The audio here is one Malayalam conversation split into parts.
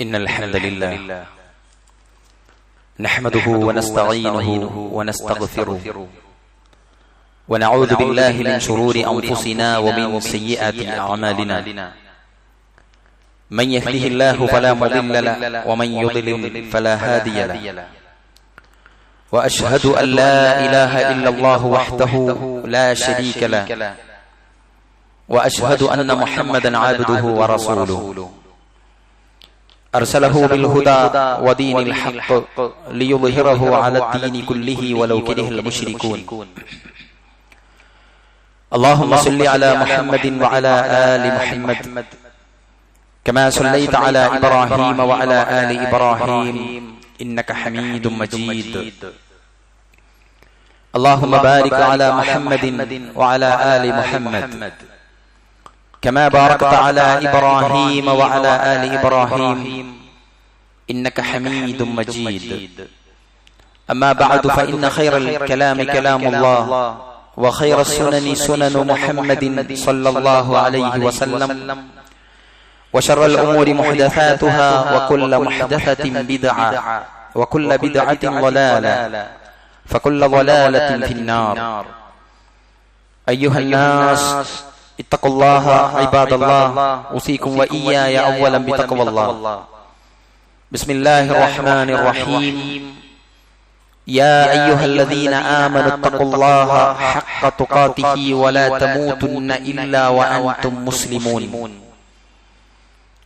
إن الحمد لله نحمده ونستعينه ونستغفره ونعوذ بالله من شرور أنفسنا ومن سيئات أعمالنا من يهده الله فلا مضل له ومن يضلل فلا هادي له وأشهد أن لا إله إلا الله وحده لا شريك له وأشهد أن محمدا عبده ورسوله أرسله بالهدى ودين الحق ليظهره على الدين كله ولو كره المشركون اللهم صل على محمد وعلى آل محمد كما صليت على إبراهيم وعلى آل إبراهيم إنك حميد مجيد اللهم بارك على محمد وعلى آل محمد كما باركت على إبراهيم وعلى آل إبراهيم إنك حميد مجيد أما بعد فإن خير الكلام كلام الله وخير السنن سنن محمد صلى الله عليه وسلم وشر الأمور محدثاتها وكل محدثة بدعة وكل بدعة ضلالة فكل ضلالة في النار أيها الناس اتقوا الله عباد الله أوصيكم وإياي أولا بتقوى الله بسم الله الرحمن الرحيم يا أيها الذين آمنوا اتقوا الله حق تقاته ولا تموتن إلا وأنتم مسلمون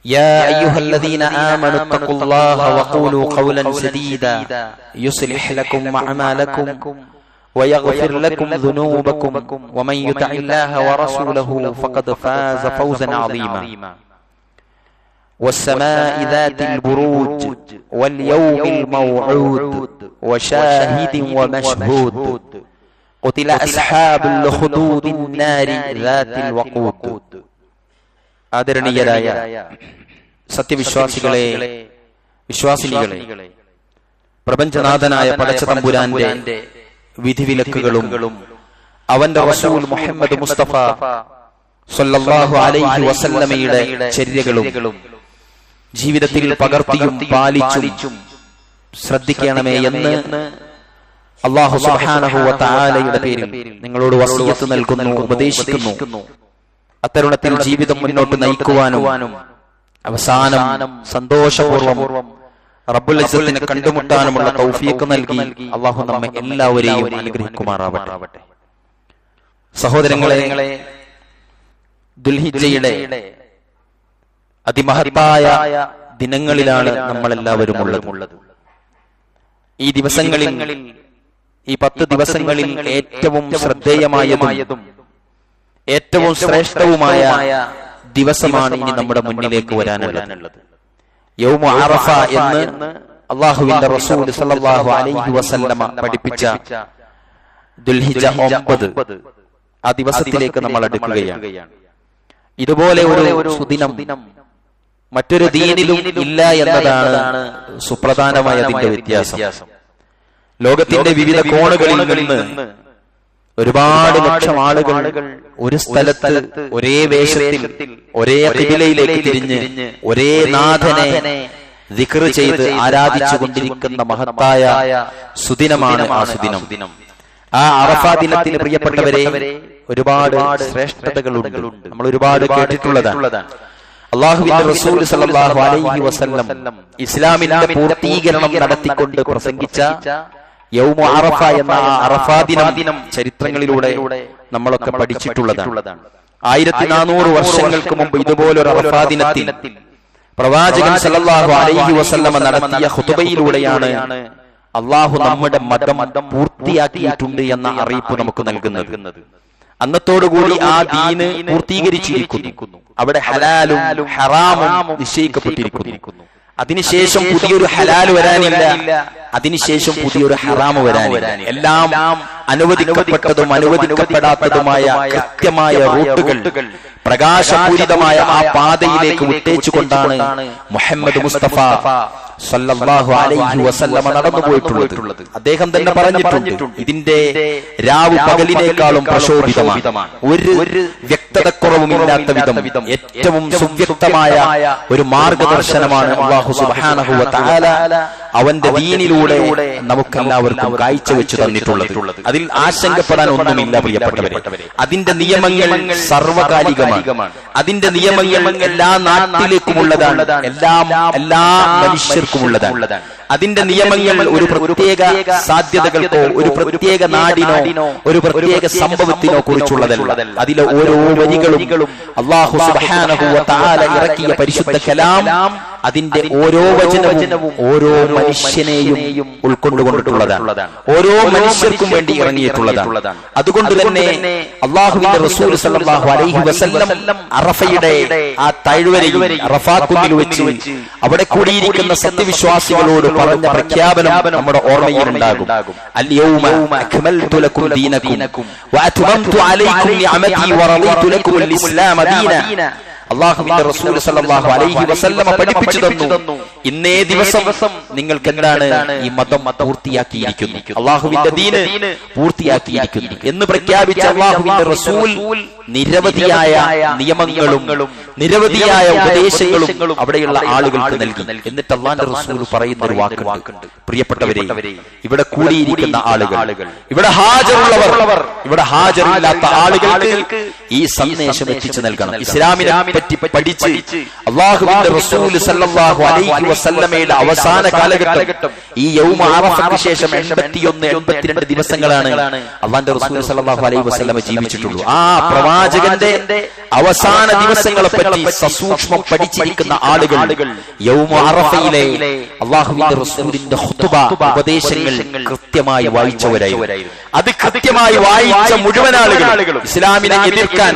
يا أيها الذين آمنوا اتقوا الله وقولوا قولا سديدا يصلح لكم أعمالكم ويغفر لكم ذنوبكم ومن يطع الله ورسوله فقد فاز فوزا عظيما والسماء ذات البروج واليوم الموعود وشاهد ومشهود قتل أصحاب الخدود النار ذات الوقود ആദരണീയരായ സത്യവിശ്വാസികളെ, വിശ്വാസിനികളെ, പ്രപഞ്ചനാഥനായ പടച്ച തമ്പുരാന്റെ വിധിവിലക്കുകളും അവന്റെ റസൂൽ മുഹമ്മദ് മുസ്തഫ സ്വല്ലല്ലാഹു അലൈഹി വസല്ലമയുടെ ചര്യകളും ജീവിതത്തിൽ പകർത്തിയും പാലിച്ചും ശ്രദ്ധിക്കണമേ എന്ന് അല്ലാഹു സുബ്ഹാനഹു വ തആലയുടെ പേരിൽ നിങ്ങളോട് വസിയത്ത് നൽകുന്നു, ഉപദേശിക്കുന്നു. അത്തരുണത്തിൽ ജീവിതം മുന്നോട്ട് നയിക്കുവാനും അവസാനം സന്തോഷപൂർവ്വം റബ്ബുൽ ഇസ്സത്തിനെ കണ്ടുമുട്ടാനുമുള്ള തൗഫീഖ് നൽകി അല്ലാഹു നമ്മെ എല്ലാവരെയും അനുഗ്രഹിക്കുമാറാവട്ടെ. സഹോദരങ്ങളെ, ദുൽഹിജ്ജയുടെ അതിമഹത്തായ ദിനങ്ങളിലാണ് നമ്മളെല്ലാവരും ഉള്ളത്. ഈ ദിവസങ്ങളിൽ, ഈ 10 ദിവസങ്ങളിൽ ഏറ്റവും ശ്രദ്ധേയമായതും ഏറ്റവും ശ്രേഷ്ഠവുമായ ദിവസമാണ് ഇനി നമ്മുടെ മുന്നിലേക്ക് വരാനുള്ളത്. യൗമു അറഫ എന്ന് അല്ലാഹുവിന്റെ റസൂൽ സല്ലല്ലാഹു അലൈഹി വസല്ലമ പഠിപ്പിച്ച ദുൽഹിജ്ജ 9 ആ ദിവസത്തിലേക്ക് നമ്മൾ അടുക്കുകയാണ്. ഇതുപോലെ ഒരു സുദിനം മറ്റൊരു ദീനിലും ഇല്ല എന്നതാണ് സുപ്രധാനമായ അതിന്റെ വ്യത്യാസം. ലോകത്തിന്റെ വിവിധ കോണുകളിൽ നിന്ന് ഒരുപാട് ലക്ഷം ആളുകൾ ഒരു സ്ഥലത്ത് ഒരേ വേഷത്തിൽ ഒരേ ഖിബലയിലേക്ക് തിരിഞ്ഞ് ഒരേ നാഥനെ ദിക്ർ ചെയ്ത് ആരാധിച്ചു കൊണ്ടിരിക്കുന്ന മഹത്തായ സുദിനമാണ് ആ സുദിനം. ആ അറഫ ദിനത്തിന് പ്രിയപ്പെട്ടവരെ ഒരുപാട് ശ്രേഷ്ഠതകളുണ്ട്. നമ്മൾ ഒരുപാട് കേട്ടിട്ടുള്ളതാണ്. അല്ലാഹുവിന്റെ റസൂൽ സല്ലല്ലാഹു അലൈഹി വസല്ലം ഇസ്ലാമിന്റെ പൂർത്തീകരണം നടത്തിക്കൊണ്ട് പ്രസംഗിച്ച യൗമു അറഫ എന്ന അറഫാ ദിനം ചരിത്രങ്ങളിലൂടെ നമ്മളൊക്കെ പഠിച്ചിട്ടുള്ളതാണ്. 1400 വർഷങ്ങൾക്ക് മുമ്പ് ഇതുപോലൊരു അറഫാ ദിനത്തിൽ പ്രവാചകൻ സല്ലല്ലാഹു അലൈഹി വസല്ലമ നടത്തിയ ഖുതുബയിലൂടെയാണ് അല്ലാഹു നമ്മുടെ മതം പൂർത്തിയാക്കിയിട്ടുണ്ട് എന്ന അറിയിപ്പ് നമുക്ക് നൽകുന്നത്. അന്നത്തോടുകൂടി ആ ദീന് പൂർത്തീകരിച്ചിരിക്കുന്നു. അവിടെ ഹലാലും ഹറാമും നിശ്ചയിക്കപ്പെട്ടിരിക്കുന്നു. അതിനുശേഷം പുതിയൊരു ഹലാൽ വരാനില്ല, അതിനുശേഷം പുതിയൊരു ഹറാം വരാനില്ല. എല്ലാം അനുവദിക്കപ്പെട്ടതും അനുവദിക്കപ്പെടാത്തതുമായ കൃത്യമായ റൂട്ടുകൾ പ്രകാശപൂരിതമായ ആ പാതയിലേക്ക് വിട്ടേച്ചുകൊണ്ടാണ് മുഹമ്മദ് മുസ്തഫ സല്ലല്ലാഹു അലൈഹി വസല്ലമ നടന്നു പോയിട്ടുള്ളത്. അദ്ദേഹം തന്നെ പറഞ്ഞിട്ടുണ്ട്, ഇതിന്റെ രാവ് പകലിനേക്കാളും പ്രശോഭിതമാണ്. ഒരു വ്യക്തി വ്യക്തതക്കുറവുമില്ലാത്ത വിധം ഏറ്റവും സുവ്യക്തമായ ഒരു മാർഗദർശനമാണ് അല്ലാഹു സുബ്ഹാനഹു വ തആല അവന്റെ ദീനിലൂടെ നമുക്കെല്ലാവർക്കും കാഴ്ചവെച്ചു തന്നിട്ടുള്ളത്. അതിൽ ആശങ്കപ്പെടാൻ ഒന്നുമില്ല പ്രിയപ്പെട്ടവരെ. അതിന്റെ നിയമങ്ങൾ സർവകാലികമാണ്. അതിന്റെ നിയമങ്ങൾ എല്ലാ നാട്ടിലേക്കുമുള്ളതാണ്, എല്ലാ മനുഷ്യർക്കുമുള്ളതാണ്. അതിന്റെ നിയമങ്ങൾ ഒരു പ്രത്യേക സാധ്യതകൾക്കോ ഒരു പ്രത്യേക നാടിനോ ഒരു പ്രത്യേക സംഭവത്തിനോ കുറിച്ചുള്ളതല്ല. അതിലെ ഓരോ വരികളും അല്ലാഹു സുബ്ഹാനഹു വ തആല ഇറക്കിയ പരിശുദ്ധ കലാം അതിന്റെ ഓരോ വചനവും ഓരോ മനുഷ്യനെയും ഉൾക്കൊണ്ടുകൊണ്ടിട്ടുള്ളതാണ്. ഓരോ മനുഷ്യർക്കും വേണ്ടി ഇറങ്ങിയിട്ടുള്ളതാണ്. അതുകൊണ്ട് തന്നെ അല്ലാഹുവിന്റെ റസൂൽ സല്ലല്ലാഹു അലൈഹി വസല്ലം അറഫയുടെ ആ താഴ്വരയിൽ അറഫാ കുന്നിൽ വെച്ച് അവിടെ കൂടിയിരിക്കുന്ന സത്യവിശ്വാസികളോട് പറഞ്ഞ പ്രഖ്യാപനം നമ്മുടെ ഓർമ്മയിലുണ്ടാകും. അൽയൗമ അക്മൽതു ലക്കും ദീനക്കും വഅത്മംതു അലൈക്കും നിഅമതി വറദീതു ലക്കും അൽ ഇസ്ലാമ ദീന. അല്ലാഹുവിന്റെ റസൂൽ സല്ലല്ലാഹു അലൈഹി വസല്ലം പഠിപ്പിച്ചു തന്നു, ഇന്നേ ദിവസം നിങ്ങൾക്ക് എന്താണ് ഈ മതം പൂർത്തിയാക്കിയിരിക്കുന്നു, അല്ലാഹുവിന്റെ ദീന് പൂർത്തിയാക്കിയിരിക്കുന്നു എന്ന് പ്രഖ്യാപിച്ച അല്ലാഹുവിന്റെ റസൂൽ നിരവധിയായ നിയമങ്ങളും നിരവധിയായ ഉപദേശങ്ങളും അവിടെയുള്ള ആളുകൾക്ക് നൽകി. എന്നിട്ട് അല്ലാഹുവിന്റെ റസൂൽ പറയുന്ന ഒരു വാക്കുണ്ട്, പ്രിയപ്പെട്ടവരെ, ഇവിടെ കൂടിയിരിക്കുന്ന ആളുകൾ, ഇവിടെ ഹാജറുള്ളവർ, ഇവിടെ ഹാജറില്ലാത്ത ആളുകൾക്ക് ഈ സന്ദേശം എത്തിച്ചു നൽകണം. ഇസ്ലാമിനെ പറ്റി പഠിച്ച് അല്ലാഹുവിന്റെ റസൂൽ സല്ലല്ലാഹു അലൈഹി വസല്ലമയുടെ അവസാന കാലഘട്ടം ഈ യൗമ അറഫയ്ക്ക് ശേഷം 81-82 ദിവസങ്ങളാണ് അല്ലാഹുവിന്റെ റസൂൽ സല്ലല്ലാഹു അലൈഹി വസല്ലമ ജീവിച്ചിട്ടുള്ളൂ. ആ പ്രവാചകന്റെ അവസാന ദിവസങ്ങളെ പറ്റി സസൂക്ഷ്മം പഠിച്ചിരിക്കുന്ന ആളുകൾ യൗമ അറഫയിലെ അല്ലാഹുവിന്റെ റസൂലിന്റെ ഖുതുബ ഉപദേശങ്ങൾ കൃത്യമായി വായിച്ചവരായിരുന്നു. അത് കൃത്യമായി വായിച്ച മുഴുവൻ ആളുകളും ഇസ്ലാമിനെ എതിർക്കാൻ,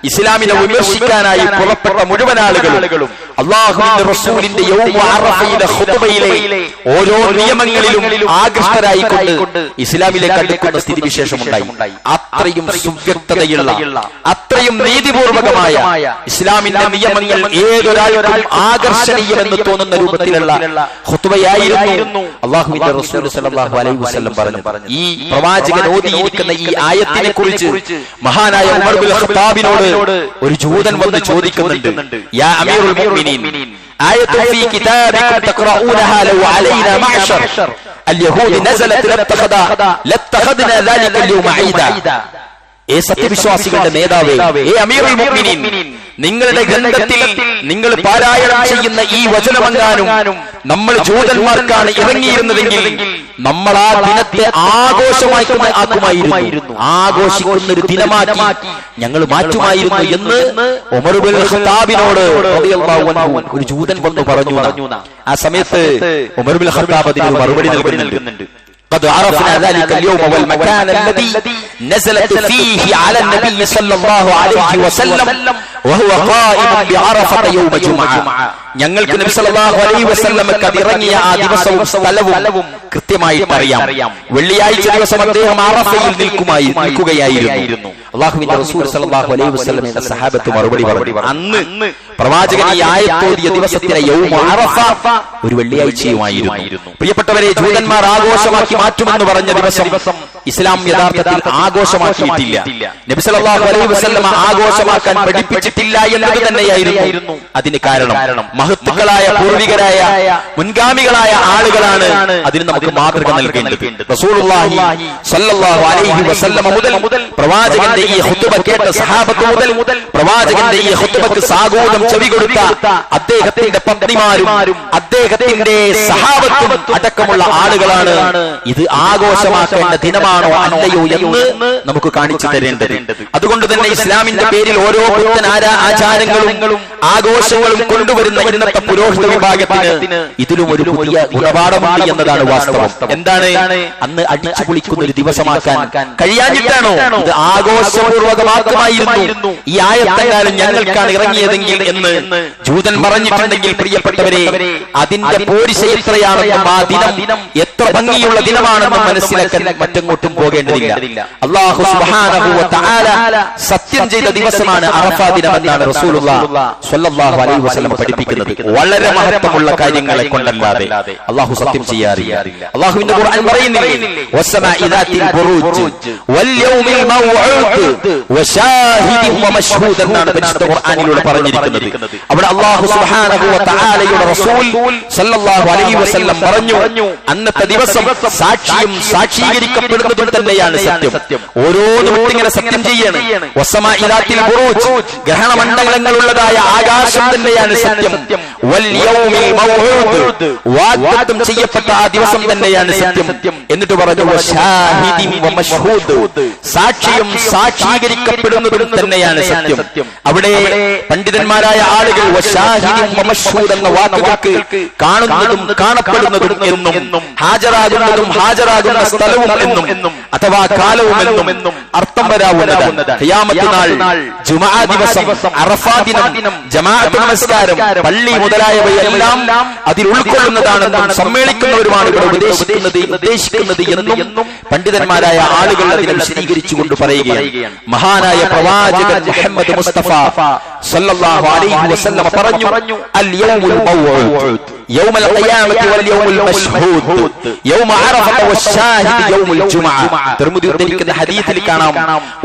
ഇസ്ലാമിനെ വിമർശിക്കാനായി പുറപ്പെട്ട മുഴുവൻ ആളുകളും അല്ലാഹുവിന്റെ റസൂലിന്റെ യൗമ അറഫയിലെ ഖുതുബയിലെ ഓരോ നിയമങ്ങളിലും ആകൃഷ്ടരായിക്കൊണ്ട് ഇസ്ലാമിലേക്ക് അടുക്കുന്ന സ്ഥിതിവിശേഷമുണ്ടായി. അത്രയും സുവ്യക്തതയുള്ള, അത്രയും നീതിപൂർവകമായ ഇസ്ലാമിന്റെ നിയമങ്ങൾ ഏതൊരാൾക്കും ആകർഷണീയമെന്ന് തോന്നുന്ന രൂപത്തിലുള്ള ഖുതുബയായിരുന്നു അല്ലാഹുവിന്റെ റസൂൽ സല്ലല്ലാഹു അലൈഹി വസല്ലം പറഞ്ഞു. ഈ പ്രവാചകൻ ഓതിയിരിക്കുന്ന ഈ ആയത്തിനെ കുറിച്ച് മഹാനായ ഉമർ ബിൻ ഖത്താബിനോട് ഒരു ജൂതൻ വന്ന് ചോദിക്കുന്നുണ്ട്, യാ അമീറുൽ മുഅ്മിനീൻ, ആയത്തു ഫീ കിതാബികും തഖറഊനഹാ ലൗ അലൈനാ മഅശർ അൽയഹൂദി നസലത് ലത്തഖദ്നാ ദാലിക അൽയൗമ ഈദാ. ഏ സത്യവിശ്വാസികളുടെ നേതാവേ, ഏ അമീറുൽ മുഅ്മിനീൻ, നിങ്ങളുടെ ഗ്രന്ഥത്തിൽ നിങ്ങൾ പാരായണം ചെയ്യുന്ന ഈ വചനമെങ്ങാനും നമ്മൾ ജൂതന്മാർക്കാണ് ഇറങ്ങിയിരുന്നതെങ്കിൽ നമ്മൾ ആ ദിനത്തെ ആഘോഷമാക്കുമായിരുന്നു, ആഘോഷിക്കുന്ന ഒരു ദിനമാക്കി ഞങ്ങൾ മാറ്റുമായിരുന്നു എന്ന് ഉമർ ബിൻ ഖത്താബിനോട് റളിയല്ലാഹു അൻഹു ഒരു ജൂതൻ വന്നു പറഞ്ഞു. ആ സമയത്ത് ഉമർ ബിൻ ഖത്താബ് അതിന് മറുപടി നൽകുന്നുണ്ട്. قد عرفنا ذلك اليوم والمكان الذي نزلت فيه على النبي صلى الله عليه وسلم وهو قائم بعرفة يوم جمعة. ഞങ്ങൾക്ക് നബി സല്ലല്ലാഹു അലൈഹി വസല്ലമക്ക് അതിറങ്ങിയ ആ ദിവസവും സ്ഥലവും കൃത്യമായിട്ട് അറിയാം. വെള്ളിയാഴ്ച ദിവസം അദ്ദേഹം അറഫയിൽ നിൽക്കുകയായിരുന്നു. അല്ലാഹുവിന്റെ റസൂൽ സല്ലല്ലാഹു അലൈഹി വസല്ലമയുടെ സഹാബത്ത് മറുപടി പറഞ്ഞു, അന്ന് പ്രവാചകൻ ഈ ആയത്തോതിയ ദിവസത്തിലെ യൗമ അറഫ ഒരു വെള്ളിയാഴ്ചയുമായിരുന്നു. പ്രിയപ്പെട്ടവരെ, ജൂതന്മാർ ആഘോഷമാക്കി മാറ്റുമെന്ന് പറഞ്ഞ ദിവസം ഇസ്ലാം യഥാർത്ഥത്തിൽ ആഘോഷമാക്കിയിട്ടില്ല. നബി സല്ലല്ലാഹു അലൈഹി വസല്ലമ ആഘോഷമാക്കാൻ പഠിപ്പിച്ചിട്ടില്ല എന്നത് തന്നെയായിരുന്നു അതിന് കാരണം. മഹത്തുക്കളായ പൂർവികരായ മുൻഗാമികളായ ആളുകളാണ് അതിന് നമുക്ക് മാതൃക നൽകേണ്ടത്. റസൂലുള്ളാഹി സ്വല്ലല്ലാഹു അലൈഹി വസല്ലമ മുതൽ പ്രവാചകന്റെ ഈ ഖുതുബ കേട്ട സഹാബത്ത് മുതൽ പ്രവാചകന്റെ ഈ ഖുതുബക്ക് സാഗോദം ചെവി കൊടുത്ത അദ്ദേഹത്തിന്റെ പത്നിമാരും അദ്ദേഹത്തിന്റെ സഹാബത്തും അടക്കമുള്ള ആളുകളാണ് ഇത് ആഘോഷമാക്കേണ്ട ദിനമാണോ അല്ലയോ എന്ന് നമുക്ക് കാണിച്ചു തരേണ്ടത്. അതുകൊണ്ട് തന്നെ ഇസ്ലാമിന്റെ പേരിൽ ഓരോ പുത്തൻ ആചാരങ്ങളും ആഘോഷങ്ങളും കൊണ്ടുവരുന്ന ഇന്നത്തെ പുരോഹിത വിഭാഗത്തിന് ഇതിലും ഒരു പുതിയ ഗുണപാഠമുണ്ട് എന്നതാണ് വാസ്തവം. എന്താണ്? അന്ന് അടിച്ചു പൊളിക്കുന്ന ഒരു ദിവസമാക്കാൻ കഴിയാഞ്ഞിട്ടാണോ? ഇത് ആഘോഷപൂർവകമാക്കുമായിരുന്നു. ഈ ആയത്തെങ്ങാനും ഞങ്ങൾക്കാണ് ഇറങ്ങിയതെങ്കിൽ എന്ന് ജൂതൻ പറഞ്ഞിട്ടുണ്ടെങ്കിൽ പ്രിയപ്പെട്ടവരെ, അതിന്റെ പോരിശ എത്രയാണെന്നും ആ ദിനം എത്ര ഭംഗിയുള്ള ദിനമാണെന്നും മനസ്സിലാക്കാൻ മറ്റങ്ങോട്ട് അങ്ങോട്ടും പോകേണ്ടതില്ല. അല്ലാഹു സുബ്ഹാനഹു വ തആല സത്യം ചെയ്ത ദിവസമാണ് അറഫാ ദിനം എന്നാണ് റസൂലുള്ളാഹി സ്വല്ലല്ലാഹു അലൈഹി വസല്ലം പഠിപ്പിക്കുന്നത്. വളരെ മഹത്വമുള്ള കാര്യങ്ങളെ കൊണ്ടല്ലാതെ അല്ലാഹു സത്യം ചെയ്യാറില്ല. അല്ലാഹുവിന്റെ ഖുർആൻ പറയുന്നില്ലേ, വസ്സമാഇ ദാത്തിൽ ബുറൂജ് വൽ യൗമിൽ മൗഊദ് വശാഹിദിൻ വമശ്ഹൂദ് എന്നാണ് പരിശുദ്ധ ഖുർആനിലൂടെ പറഞ്ഞിരിക്കുന്നത്. അവിടെ അല്ലാഹു സുബ്ഹാനഹു വ തആലയുടെ റസൂൽ സ്വല്ലല്ലാഹു അലൈഹി വസല്ലം പറഞ്ഞു, അന്നത്തെ ദിവസം സാക്ഷിയും സാക്ഷീകരിക്കപ്പെടുന്നതും തന്നെയാണ് സത്യം. ഓരോന്നും ഇങ്ങനെ സത്യം ചെയ്യാണ്. വസ്സമാഇ ദാത്തിൽ ബുറൂജ്, ഗ്രഹണമണ്ഡലങ്ങളുള്ളതായ ആകാശം തന്നെയാണ് സത്യം. വൽ യൗമിൽ മൗഊദ്, വാഗ്ദത്തം ചെയ്യപ്പെട്ട ആ ദിവസം തന്നെയാണ് സത്യം. എന്നിട്ട് പറഞ്ഞു വശാഹിദിൻ വമശ്ഹൂദ്, സാക്ഷിയും സാക്ഷീകരിക്കപ്പെടുന്നതും തന്നെയാണ് സത്യം. അവിടെ പണ്ഡിതന്മാരായ ആളുകൾ വശാഹിദിൻ വമശ്ഹൂദ് എന്ന വാക്കുകൾക്ക് കാണുന്നതും കാണപ്പെടുന്നതും എന്നും ഹാജരാകുന്നതും ഹാജരാകുന്ന സ്ഥലവും എന്നും അഥവാ കാലവും എന്നും അർത്ഥം വരാവുന്നതാണ്. ഖിയാമത്ത് നാൾ, ജുമുഅ ദിവസം, അറഫാ ദിനം, ജമാഅത്ത് നമസ്കാരം, പള്ളി മുതലായവയെല്ലാം അതിൽ ഉൾക്കൊള്ളുന്നതാണെന്നും സമ്മേളിക്കുന്നവരുമാണ് ഇവിടെ ഉദ്ദേശിക്കുന്നത് എന്നും പണ്ഡിതന്മാരായ ആളുകൾ അതിനെ വിശദീകരിച്ചുകൊണ്ട് പറയുകയാണ്. മഹാനായ പ്രവാചകൻ മുഹമ്മദ് മുസ്തഫ സല്ലല്ലാഹു അലൈഹി വസല്ലം പറഞ്ഞു, അൽ യൗമുൽ മൗഊദ് യൗമുൽ ഖിയാമത്തി വൽ യൗമുൽ മശ്ഹൂദ് യൗമ അറഫത വശാഹിദ് യൗമുൽ ജുമുഅ. തിർമിദി ഉദ്ധരിക്കുന്ന ഹദീസിൽ കാണാം,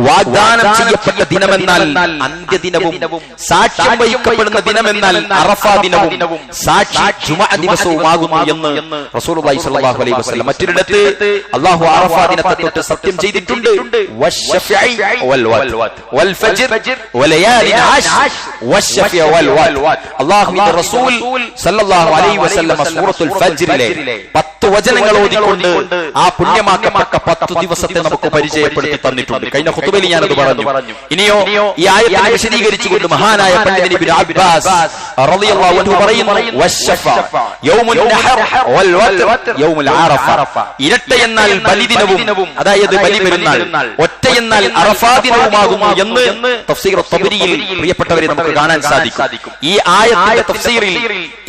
വാഗ്ദാനം ചെയ്യപ്പെട്ട ദിനമെന്നാൽ അന്ത്യദിനവും സാക്ഷ്യം വഹിക്കപ്പെടുന്ന ദിനമെന്നാൽ അറഫാ ദിനവും സാക്ഷി ജുമുഅ ദിവസവുമാകുന്നു എന്ന് റസൂലുള്ളാഹി സ്വല്ലല്ലാഹു അലൈഹി വസല്ലം. മറ്റൊരിടത്ത് അല്ലാഹു അറഫാ ദിനത്തെ തൊട്ട് സത്യം ചെയ്തിട്ടുണ്ട്, വശഫഇ വൽ വത് വൽ ഫജ്ർ വലയാലി അശ്ർ വശഫഇ വൽ വത്. അല്ലാഹുവിന്റെ റസൂൽ സ്വല്ലല്ലാഹു അലൈഹി വസല്ലം സൂറത്തുൽ ഫജ്റിലെ 10 വചനങ്ങൾ ഓതിക്കൊണ്ട് ആ പുണ്യമാക്കപ്പെട്ട 10 ദിവസത്തെ നമുക്ക് പരിചയപ്പെടുത്തി തന്നിട്ടുണ്ട്. കഴിഞ്ഞ ഖുതുബയിൽ ഞാനത് പറഞ്ഞു. ഇനിയോ ഈ ആയത്തിനെ വിശദീകരിച്ചുകൊണ്ട് മഹാനായ പണ്ഡിതൻ ഇബ്നു അബ്ബാസ് റളിയല്ലാഹു അൻഹു പറയുന്നു, വശഫ യൗമുൻ നഹർ വൽ വത്ർ യൗമുൽ അറഫ. ഇരട്ട എന്നാൽ ബലിദിനവും അതായത് ബലിപെരുന്നാൾ, ഒറ്റ എന്നാൽ അറഫാ ദിനവുമാകുന്നു എന്ന് തഫ്സീർ തബരിയിൽ പ്രിയപ്പെട്ടവരെ നമുക്ക് കാണാൻ സാധിക്കും. ഈ ആയത്തിന്റെ തഫ്സീറിൽ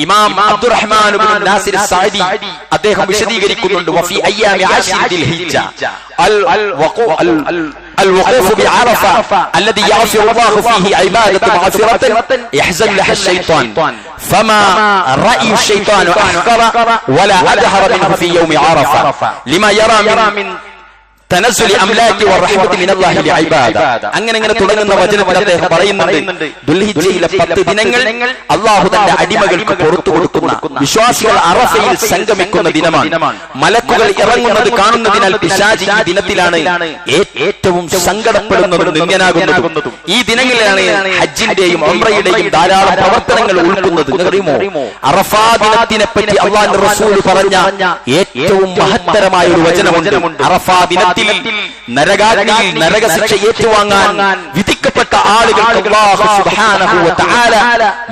ഇമാം അബ്ദുറഹ്മാൻ ഇബ്നു നാസിർ സഅദി അദ്ദേഹം വിശദീകരിക്കുന്നുണ്ട്, വഫി അയ്യാമി അശ്രി ദിൽ ഹിജ്ജ الوقوف بعرفة الذي يغفر الله فيه عبادة مغفرة يحزن لها الشيطان فما رأي الشيطان أحقر ولا أدهر منه في يوم عرفة لما يرى من തനസ്സുലി അംലാക്കി വറഹ്മത്തി മിനല്ലാഹി ലിഇബാദ. അങ്ങനെ തുടങ്ങുന്ന വചനത്തിൽ അദ്ദേഹം പറയുന്നുണ്ട്, ദുൽഹിജ്ജയിലെ 10 ദിനങ്ങൾ അല്ലാഹു തന്റെ അടിമകൾക്ക് പുറത്തു കൊടുക്കുന്ന, വിശ്വാസികൾ അറഫയിൽ സംഗമിക്കുന്ന ദിനമാണ്. മലക്കുകൾ ഇറങ്ങുന്നത് കാണുന്നതിനാൽ പിശാച് ഈ ദിനത്തിലാണ് ഏറ്റവും സങ്കടപ്പെടുന്നതും നിന്ദ്യനാകുന്നതും. ഈ ദിനങ്ങളിലാണ് ഹജ്ജിന്റെയും ഉംറയുടെയും ധാരാളം പ്രവർത്തനങ്ങൾ ഉൾക്കുന്നത്. അറിയുമോ, അറഫാ ദിനത്തിനെ പറ്റി അല്ലാഹുവിന്റെ റസൂൽ പറഞ്ഞ ഏറ്റവും മഹത്തരമായ ഒരു വചനമുണ്ട്. അറഫാ ദിനത്തിൽ നരകാഗ്നിയിൽ നരകശിക്ഷ ഏറ്റുവാങ്ങാൻ വിധിക്കപ്പെട്ട ആളുകൾക്ക് അല്ലാഹു സുബ്ഹാനഹു വ തആല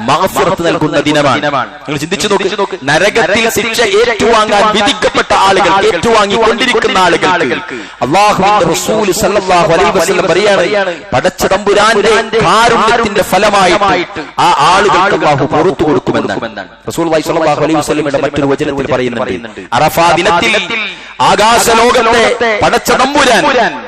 മഗ്ഫിറത്ത് നൽകുന്ന ദിനമാണ്. നിങ്ങൾ ചിന്തിച്ചു നോക്ക്, നരകത്തിൽ ശിക്ഷ ഏറ്റുവാങ്ങാൻ വിധിക്കപ്പെട്ട ആളുകൾ, ഏറ്റുവാങ്ങിക്കൊണ്ടിരിക്കുന്ന ആളുകൾക്ക് അല്ലാഹുവിന്റെ റസൂൽ സല്ലല്ലാഹു അലൈഹി വസല്ലം പറയാണ്, പടച്ച തമ്പുരാന്റെ കാരുണ്യത്തിന്റെ ഫലമായിട്ട് ആ ആളുകൾക്ക് അല്ലാഹു പുറത്തു കൊടുക്കുമെന്നാണ് റസൂലുള്ളാഹി സ്വല്ലല്ലാഹു അലൈഹി വസല്ലമയുടെ മറ്റൊരു വചനത്തിൽ പറയുന്നുണ്ട്. അറഫാ ദിനത്തിൽ ആകാശലോകത്തെ പടച്ച തമ്പുരാൻ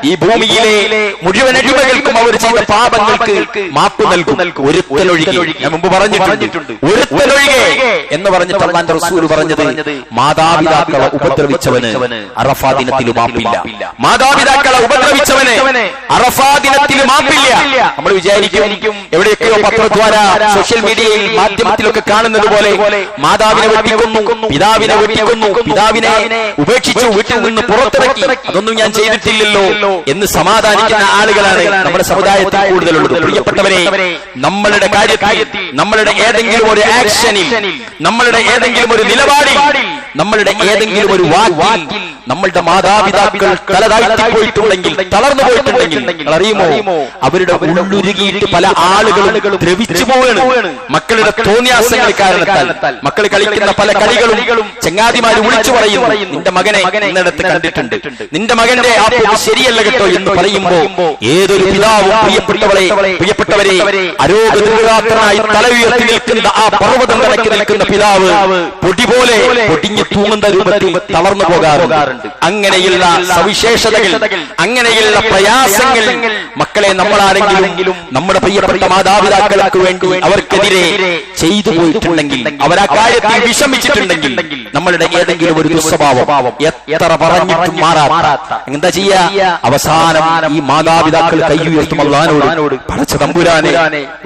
ഈ ഭൂമിയിലെ മുഴുവൻ അടിമകൾക്കും അവർ ചെയ്ത പാപങ്ങൾക്ക് മാപ്പ് നൽകും, ഒരുത്തലൊഴികെ. ഞാൻ മുമ്പ് പറഞ്ഞിട്ടുണ്ട്, ഒരുത്തലൊഴികെ എന്ന് പറഞ്ഞിട്ട് അല്ലാഹുവിന്റെ റസൂൽ പറഞ്ഞത്, മാതാപിതാക്കളെ ഉപദ്രവിച്ചവന് അറഫാ ദിനത്തിൽ മാപ്പില്ല. മാതാപിതാക്കളെ ഉപദ്രവിച്ചവന് അറഫാ ദിനത്തിൽ മാപ്പില്ല. നമ്മൾ വിചാരിക്കും എവിടെയൊക്കെയോ പത്രദ്വാര സോഷ്യൽ മീഡിയയിൽ മാധ്യമത്തിലൊക്കെ കാണുന്നത് പോലെ മാതാവിനെ വെട്ടിക്കൊന്നു, പിതാവിനെ വെട്ടിക്കൊന്നു, പിതാവിനെ ഉപേക്ഷിച്ചു, വീട്ടിൽ നിന്ന് പുറത്തിറക്കി, അതൊന്നും ഞാൻ ചെയ്തിട്ടില്ലല്ലോ എന്ന് സമാധാനിക്കുന്ന ആളുകളാണ് നമ്മുടെ സമുദായത്തിൽ കൂടുതലുള്ളത്. പ്രിയപ്പെട്ടവരെ, നമ്മളുടെ കാര്യത്തിൽ, നമ്മളുടെ ഏതെങ്കിലും ഒരു ആക്ഷനിൽ, നമ്മളുടെ ഏതെങ്കിലും ഒരു നിലപാടിൽ, നമ്മളുടെ ഏതെങ്കിലും ഒരു വാക്കിൽ നമ്മളുടെ മാതാപിതാക്കൾ തലതാഴ്ത്തിപ്പോയിട്ടുണ്ടെങ്കിൽ, തളർന്നു പോയിട്ടുണ്ടെങ്കിൽ, അറിയുമോ, അവരുടെ ഉള്ളുരുകിയിട്ട് പല ആളുകളും ദ്രവിച്ചു പോവുകയാണ്. മക്കളുടെ തോന്നിയാസങ്ങൾ കാരണത്താൽ മക്കൾ കളിക്കുന്ന പല കളികളും ചങ്ങാതിമാര് വിളിച്ചു പറയും, നിന്റെ മകനെ ഇന്നിടത്ത് കണ്ടിട്ടുണ്ട്, നിന്റെ മകന്റെ ആ പൊതു ശരിയല്ല കേട്ടോ എന്ന് പറയുമ്പോ ഏതൊരു പിതാവും പ്രിയപ്പെട്ടവരെ അരോഗദൃഢാത്രനായി തല ഉയർത്തി നിൽക്കുന്ന ആ പർവ്വതം കണക്കി നിൽക്കുന്ന പിതാവ് പൊടി പോലെ പൊടിഞ്ഞ ഒടിഞ്ഞു തൂങ്ങുന്ന രൂപത്തിൽ തളർന്നു പോകാറുണ്ട്. അങ്ങനെയുള്ള സവിശേഷതകൾ, അങ്ങനെയുള്ള പ്രയാസങ്ങൾ മക്കളെ നമ്മളാരെങ്കിലും നമ്മുടെ പ്രിയപ്പെട്ട മാതാപിതാക്കൾക്ക് വേണ്ടി അവർക്കെതിരെ ചെയ്തു പോയിട്ടുണ്ടെങ്കിൽ, അവരാ കാര്യത്തിൽ വിഷമിച്ചിട്ടുണ്ടെങ്കിൽ, നമ്മളുടെ ഏതെങ്കിലും ഒരു ദുസ്വഭാവം എത്ര പറഞ്ഞിട്ടും മാറാത്ത എന്താ ചെയ്യാ? അവസാനം ഈ മാതാപിതാക്കൾ കൈയുയർത്തും അല്ലാഹുവോട്, പടച്ച തമ്പുരാനെ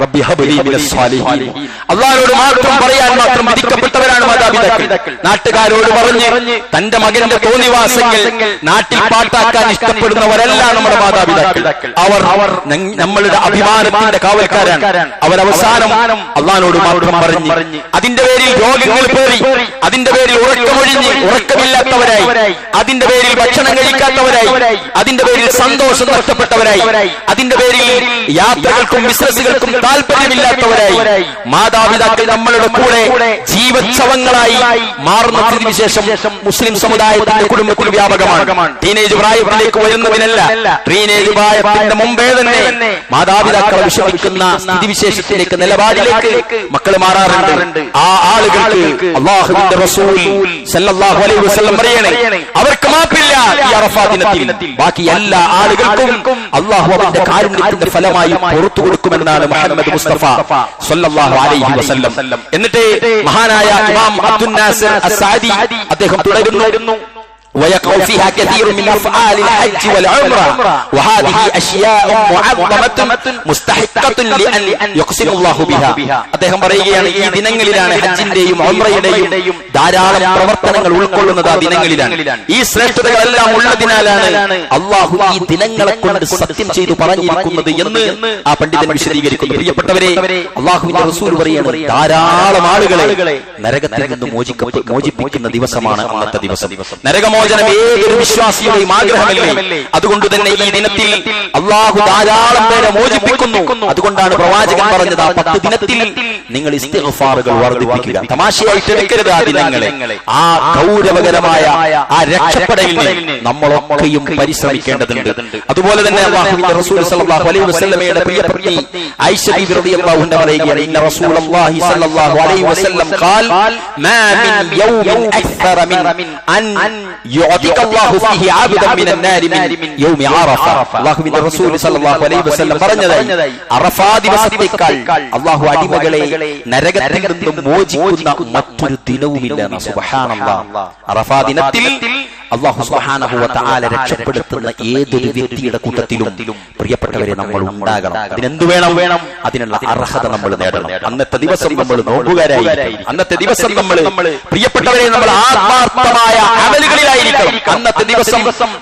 റബ്ബി ഹബ്ലി മിനസ് സാലിഹീൻ. അല്ലാഹുവോട് മാത്രം പറയാൻ മാത്രം വിധിക്കപ്പെട്ടവരാണ് മാതാപിതാക്കൾ. നാട്ടുകാരോട് പറഞ്ഞ് തന്റെ മകന്റെ തോന്നിവാസങ്ങൾ നാട്ടിൽ പാട്ടാക്കാൻ ഇഷ്ടപ്പെടുന്നവരല്ല നമ്മുടെ മാതാപിതാക്കൾ. അവർ നമ്മളുടെ അഭിമാനത്തിന്റെ കാവൽക്കാരാണ്. അവരവസാനം അല്ലാഹുവോട് മാത്രം പറഞ്ഞ് അതിന്റെ പേരിൽ രോഗങ്ങൾ പേറി, അതിന്റെ പേരിൽ ഉറക്കമൊഴിഞ്ഞ് ഉറക്കമില്ലാത്തവരായി, അതിന്റെ പേരിൽ ഭക്ഷണം കഴിക്കാത്തവരായി, അതിന്റെ പേരിൽ സന്തോഷം നഷ്ടപ്പെട്ടവരായി, അതിന്റെ പേരിൽ യാത്രകൾക്കും ബിസിനസ്സുകൾക്കും താല്പര്യമില്ലാത്തവരായി മാതാപിതാക്കൾ നമ്മളുടെ കൂടെ ജീവച്ഛവങ്ങളായി മാറുന്ന സ്ഥിതിവിശേഷം മുസ്ലിം സമുദായത്തിന്റെ കുടുംബത്തിൽ വ്യാപകമാണ്. ടീനേജ് പ്രായത്തിലേക്ക് വരുന്നതിനല്ല, ടീനേജ് പ്രായത്തിന്റെ മുമ്പേ തന്നെ മാതാപിതാക്കളെ വിഷമിക്കുന്ന സ്ഥിതിവിശേഷത്തിലേക്ക്, നിലപാടിലേക്ക് മക്കൾ മാറാറുണ്ട്. ആ ആളുകൾക്ക് അല്ലാഹുവിന്റെ റസൂൽ സല്ലല്ലാഹു അലൈഹി വസല്ലം പറയണേ, അവർക്ക് മാപ്പില്ല ഈ അറഫാ ദിനത്തിൽ. ബാക്കി എല്ലാ ആളുകൾക്കും അല്ലാഹു അവന്റെ കാരുണ്യത്തിന്റെ ഫലമായി പുറത്തു കൊടുക്കുമെന്നാണ് മുഹമ്മദ് മുസ്തഫ സല്ലല്ലാഹു അലൈഹി വസല്ലം. എന്നിട്ട് മഹാനായ ഇമാം അബ്ദുൽ നാസിർ അസ്സാദി അദ്ദേഹം തുടരുന്നു, ويقع فيها كثير من أفعال الحج والعمرة وهذه أشياء معظمة مستحقة لأن يقسم الله بها. അദ്ദേഹം പറയുകയാണ്, ഈ ദിനങ്ങളിലാണ് ഹജ്ജിന്റെയും ഉംറയുടെയും ധാരാളം പ്രവർത്തനങ്ങൾ ഉൾക്കൊള്ളുന്നത്. ആ ദിനങ്ങളിലാണ് ഈ ശ്രേഷ്ഠതകളെല്ലാം ഉള്ളതിനാലാണ് അല്ലാഹു ഈ ദിനങ്ങളെ കൊണ്ട് സത്യം ചെയ്തു പറഞ്ഞിരിക്കുന്നത് എന്ന് ആ പണ്ഡിതൻ വിശദീകരിക്കുന്നു. പ്രിയപ്പെട്ടവരെ, അല്ലാഹുവിന്റെ റസൂൽ പറയുന്നത് ധാരാളം ആളുകളെ നരകത്തിൽ നിന്ന് മോചിപ്പിക്കുന്ന ദിവസമാണ് അന്നത്തെ ദിവസം. നരകമോചനം ഏതൊരു വിശ്വാസിയുടെയും ആഗ്രഹമല്ലേ? അതുകൊണ്ട് തന്നെ ഈ ദിനത്തിൽ അല്ലാഹു ധാരാളം പേരെ മോചിപ്പിക്കുന്നു. അതുകൊണ്ടാണ് പ്രവാചകൻ പറഞ്ഞത്, ആ 10 ദിനത്തിൽ നിങ്ങൾ ഇസ്തിഗ്ഫാറുകൾ വർദ്ധിപ്പിക്കുക. തമാശയായിട്ട് എടുക്കരുത് ആ ദിനങ്ങളെ. ആ ഗൗരവകരമായ ആ രക്ഷപ്പെടലിന് നമ്മളൊക്കെയും പരിശ്രമിക്കേണ്ടതുണ്ട്. അതുപോലെ തന്നെ അല്ലാഹുവിന്റെ റസൂൽ സല്ലല്ലാഹു അലൈഹി വസല്ലമയുടെ പ്രിയപത്നി ആയിഷ ബിബി റളിയല്ലാഹു അൻഹ പറയുകയാണ്, ഇന്ന റസൂലുള്ളാഹി സല്ലല്ലാഹു അലൈഹി വസല്ലം ഖാൽ മാ മിൻ യൗമിൻ അക്സറ മിൻ അൻ يعتق الله فيه عبدا من النار من يوم عرفة. അല്ലാഹുവിന്റെ റസൂൽ സല്ലല്ലാഹു അലൈഹി വസല്ലം പറഞ്ഞതായി, അറഫാ ദിവസത്തേക്കാൾ അല്ലാഹു അടിമകളെ നരകത്തിൽ നിന്ന് മോചിക്കുന്ന മറ്റൊരു ദിനവുമില്ല. സുബ്ഹാനല്ലാഹ്. അറഫാ ദിനത്തിൽ അല്ലാഹു സുബ്ഹാനഹു വ തആല രക്ഷപ്പെടുത്തുന്ന ഏതൊരു വ്യക്തിയുടെ കൂട്ടത്തിലും പ്രിയപ്പെട്ടവരെ നമ്മൾ ഉണ്ടാകണം. അതിനെന്ത് വേണം? അതിനുള്ള അർഹത നമ്മൾ നേടണം. അന്നത്തെ ദിവസം നമ്മൾ നോമ്പുകാരായിരിക്കണം. അന്നത്തെ ദിവസം നമ്മൾ പ്രിയപ്പെട്ടവരെ നമ്മൾ ആത്മാർത്ഥമായ അമലുകളിലായിരിക്കണം. അന്നത്തെ ദിവസം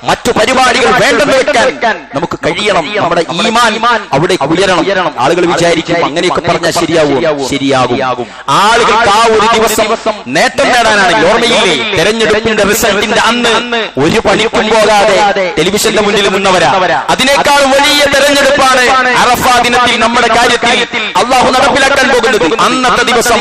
മറ്റു പരിപാടികൾ വേണ്ടെന്ന് വെക്കാൻ നമുക്ക് കഴിയണം. നമ്മുടെ ഈമാൻ അവിടെ ഉയരണം. ആളുകൾ വിചാരിക്കും അങ്ങനെയൊക്കെ പറഞ്ഞാൽ ശരിയാകും. ആളുകൾക്ക് ആ ഒരു ദിവസം നേട്ടം നേടാനാണെങ്കിൽ, ഓർമ്മയില്ലേ, തെരഞ്ഞെടുപ്പിന്റെ റിസൾട്ടിന്റെ അന്ന് ഒരു പണിക്കും പോകാതെ ടെലിവിഷന്റെ മുന്നിൽ നിന്നവരാ. അതിനേക്കാൾ വലിയ തെരഞ്ഞെടുപ്പാണ് അറഫാ ദിനത്തിൽ നമ്മുടെ കാര്യത്തിൽ അല്ലാഹു നടപ്പിലാക്കാൻ പോകുന്നത്. അന്നത്തെ ദിവസം